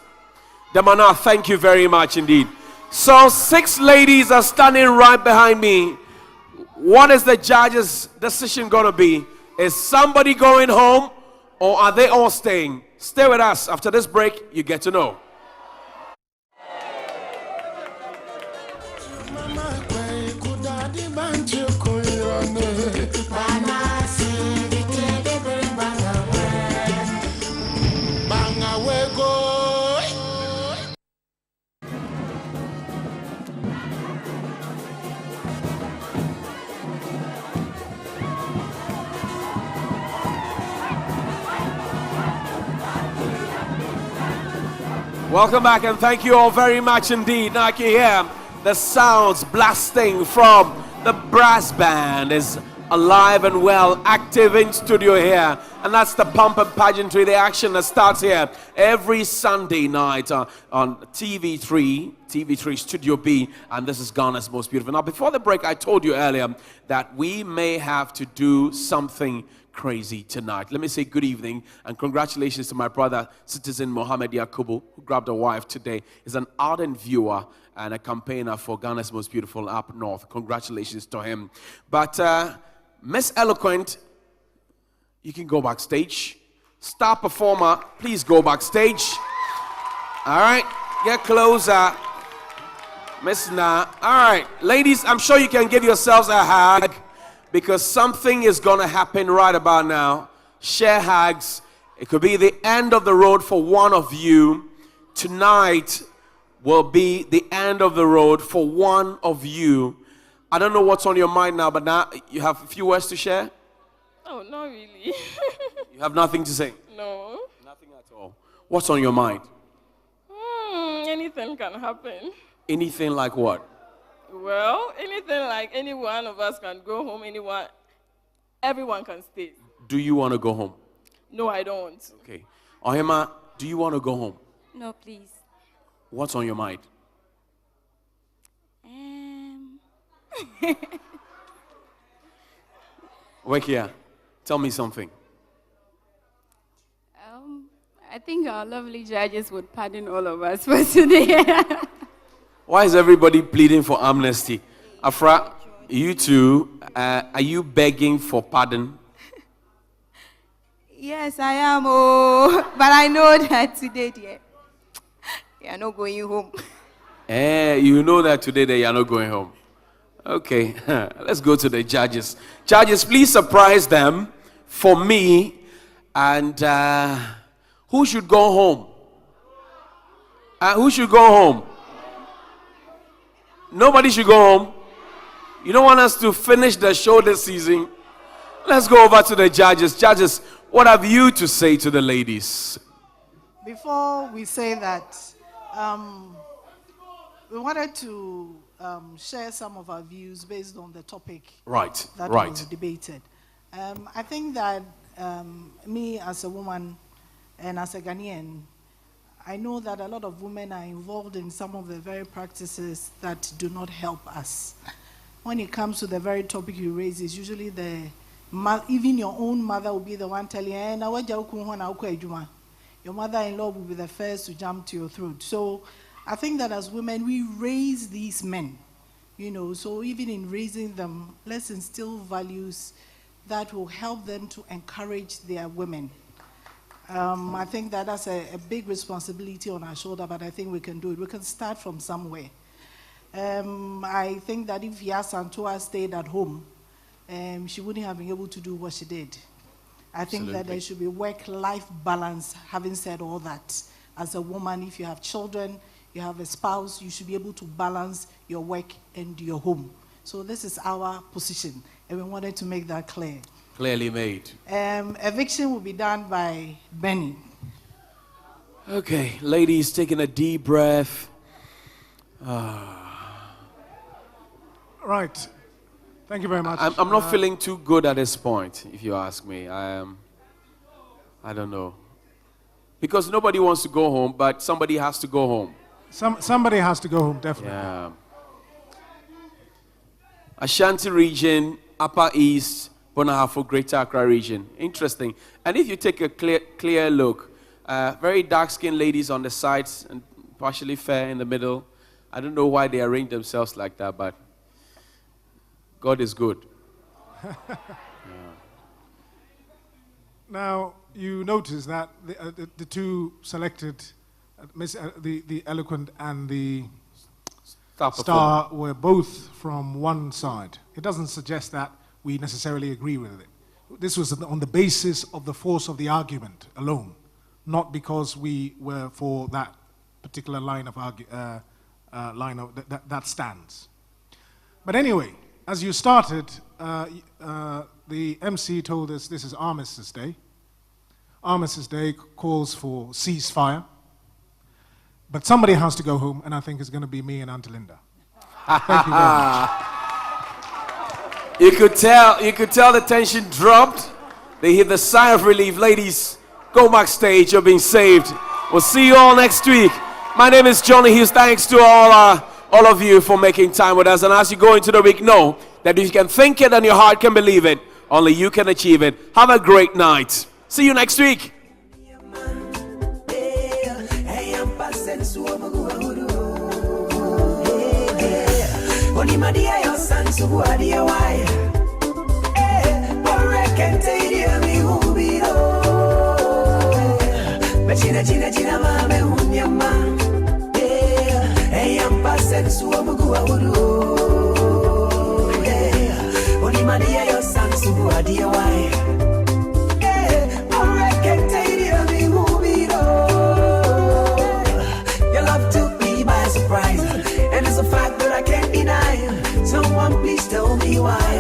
Damana, thank you very much indeed. So 6 ladies are standing right behind me. What is the judge's decision going to be? Is somebody going home or are they all staying? Stay with us. After this break, you get to know. Welcome back and thank you all very much indeed. Now I can hear the sounds blasting from the brass band is alive and well, active in studio here. And that's the pump and pageantry, the action that starts here every Sunday night on TV3 Studio B. And this is Ghana's Most Beautiful. Now before the break, I told you earlier that we may have to do something crazy tonight. Let me say good evening and congratulations to my brother, citizen Mohammed Yakubu, who grabbed a wife today. He's an ardent viewer and a campaigner for Ghana's Most Beautiful up north. Congratulations to him. But Miss Eloquent, you can go backstage. Star performer, please go backstage. All right, get closer. Miss Na. All right, ladies, I'm sure you can give yourselves a hug, because something is going to happen right about now. Share hugs. It could be the end of the road for one of you. Tonight will be the end of the road for one of you. I don't know what's on your mind now, but now you have a few words to share? Oh, not really. You have nothing to say? No. Nothing at all. What's on your mind? Anything can happen. Anything like what? Well, anything like any one of us can go home, everyone can stay. Do you want to go home? No, I don't. Okay. Ohima, do you want to go home? No, please. What's on your mind? Wake here. Tell me something. I think our lovely judges would pardon all of us for today. Why is everybody pleading for amnesty? Afra, you two, are you begging for pardon? Yes, I am. Oh, but I know that today, dear, you are not going home. You know that today they are not going home. Okay, let's go to the judges. Judges, please surprise them for me. And who should go home? Who should go home? Nobody should go home. You don't want us to finish the show this season. Let's go over to the judges. Judges, what have you to say to the ladies? Before we say that, we wanted to share some of our views based on the topic that was debated. I think that me as a woman and as a Ghanaian, I know that a lot of women are involved in some of the very practices that do not help us. When it comes to the very topic you raise, it's usually even your own mother will be the one telling you, your mother-in-law will be the first to jump to your throat. So I think that as women, we raise these men, so even in raising them, let's instill values that will help them to encourage their women. I think that that's a big responsibility on our shoulder, but I think we can do it. We can start from somewhere. I think that if Yasantua stayed at home, she wouldn't have been able to do what she did. I think that there should be work-life balance. Having said all that, as a woman, if you have children, you have a spouse, you should be able to balance your work and your home. So this is our position, and we wanted to make that clear. Clearly made. Eviction will be done by Benny. Okay, ladies, taking a deep breath. Right. Thank you very much. I'm not feeling too good at this point, if you ask me. I don't know. Because nobody wants to go home, but somebody has to go home. Somebody has to go home, definitely. Yeah. Ashanti region, Upper East, Bonahafo, Greater Accra region. Interesting. And if you take a clear look, very dark-skinned ladies on the sides and partially fair in the middle. I don't know why they arrange themselves like that, but God is good. Yeah. Now, you notice that the two selected, the Eloquent and the Star were both from one side. It doesn't suggest that we necessarily agree with it. This was on the basis of the force of the argument alone, not because we were for that particular line of that stands. But anyway, as you started, the MC told us this is Armistice Day. Armistice Day calls for ceasefire. But somebody has to go home, and I think it's going to be me and Auntie Linda. Thank you very much. You could tell the tension dropped. They hear the sigh of relief. Ladies, go backstage. You're being saved. We'll see you all next week. My name is Johnny Hughes. Thanks to all of you for making time with us. And as you go into the week, know that if you can think it and your heart can believe it, only you can achieve it. Have a great night. See you next week. Your love took me by surprise, and it's a fact that I can't deny. Someone please tell me why.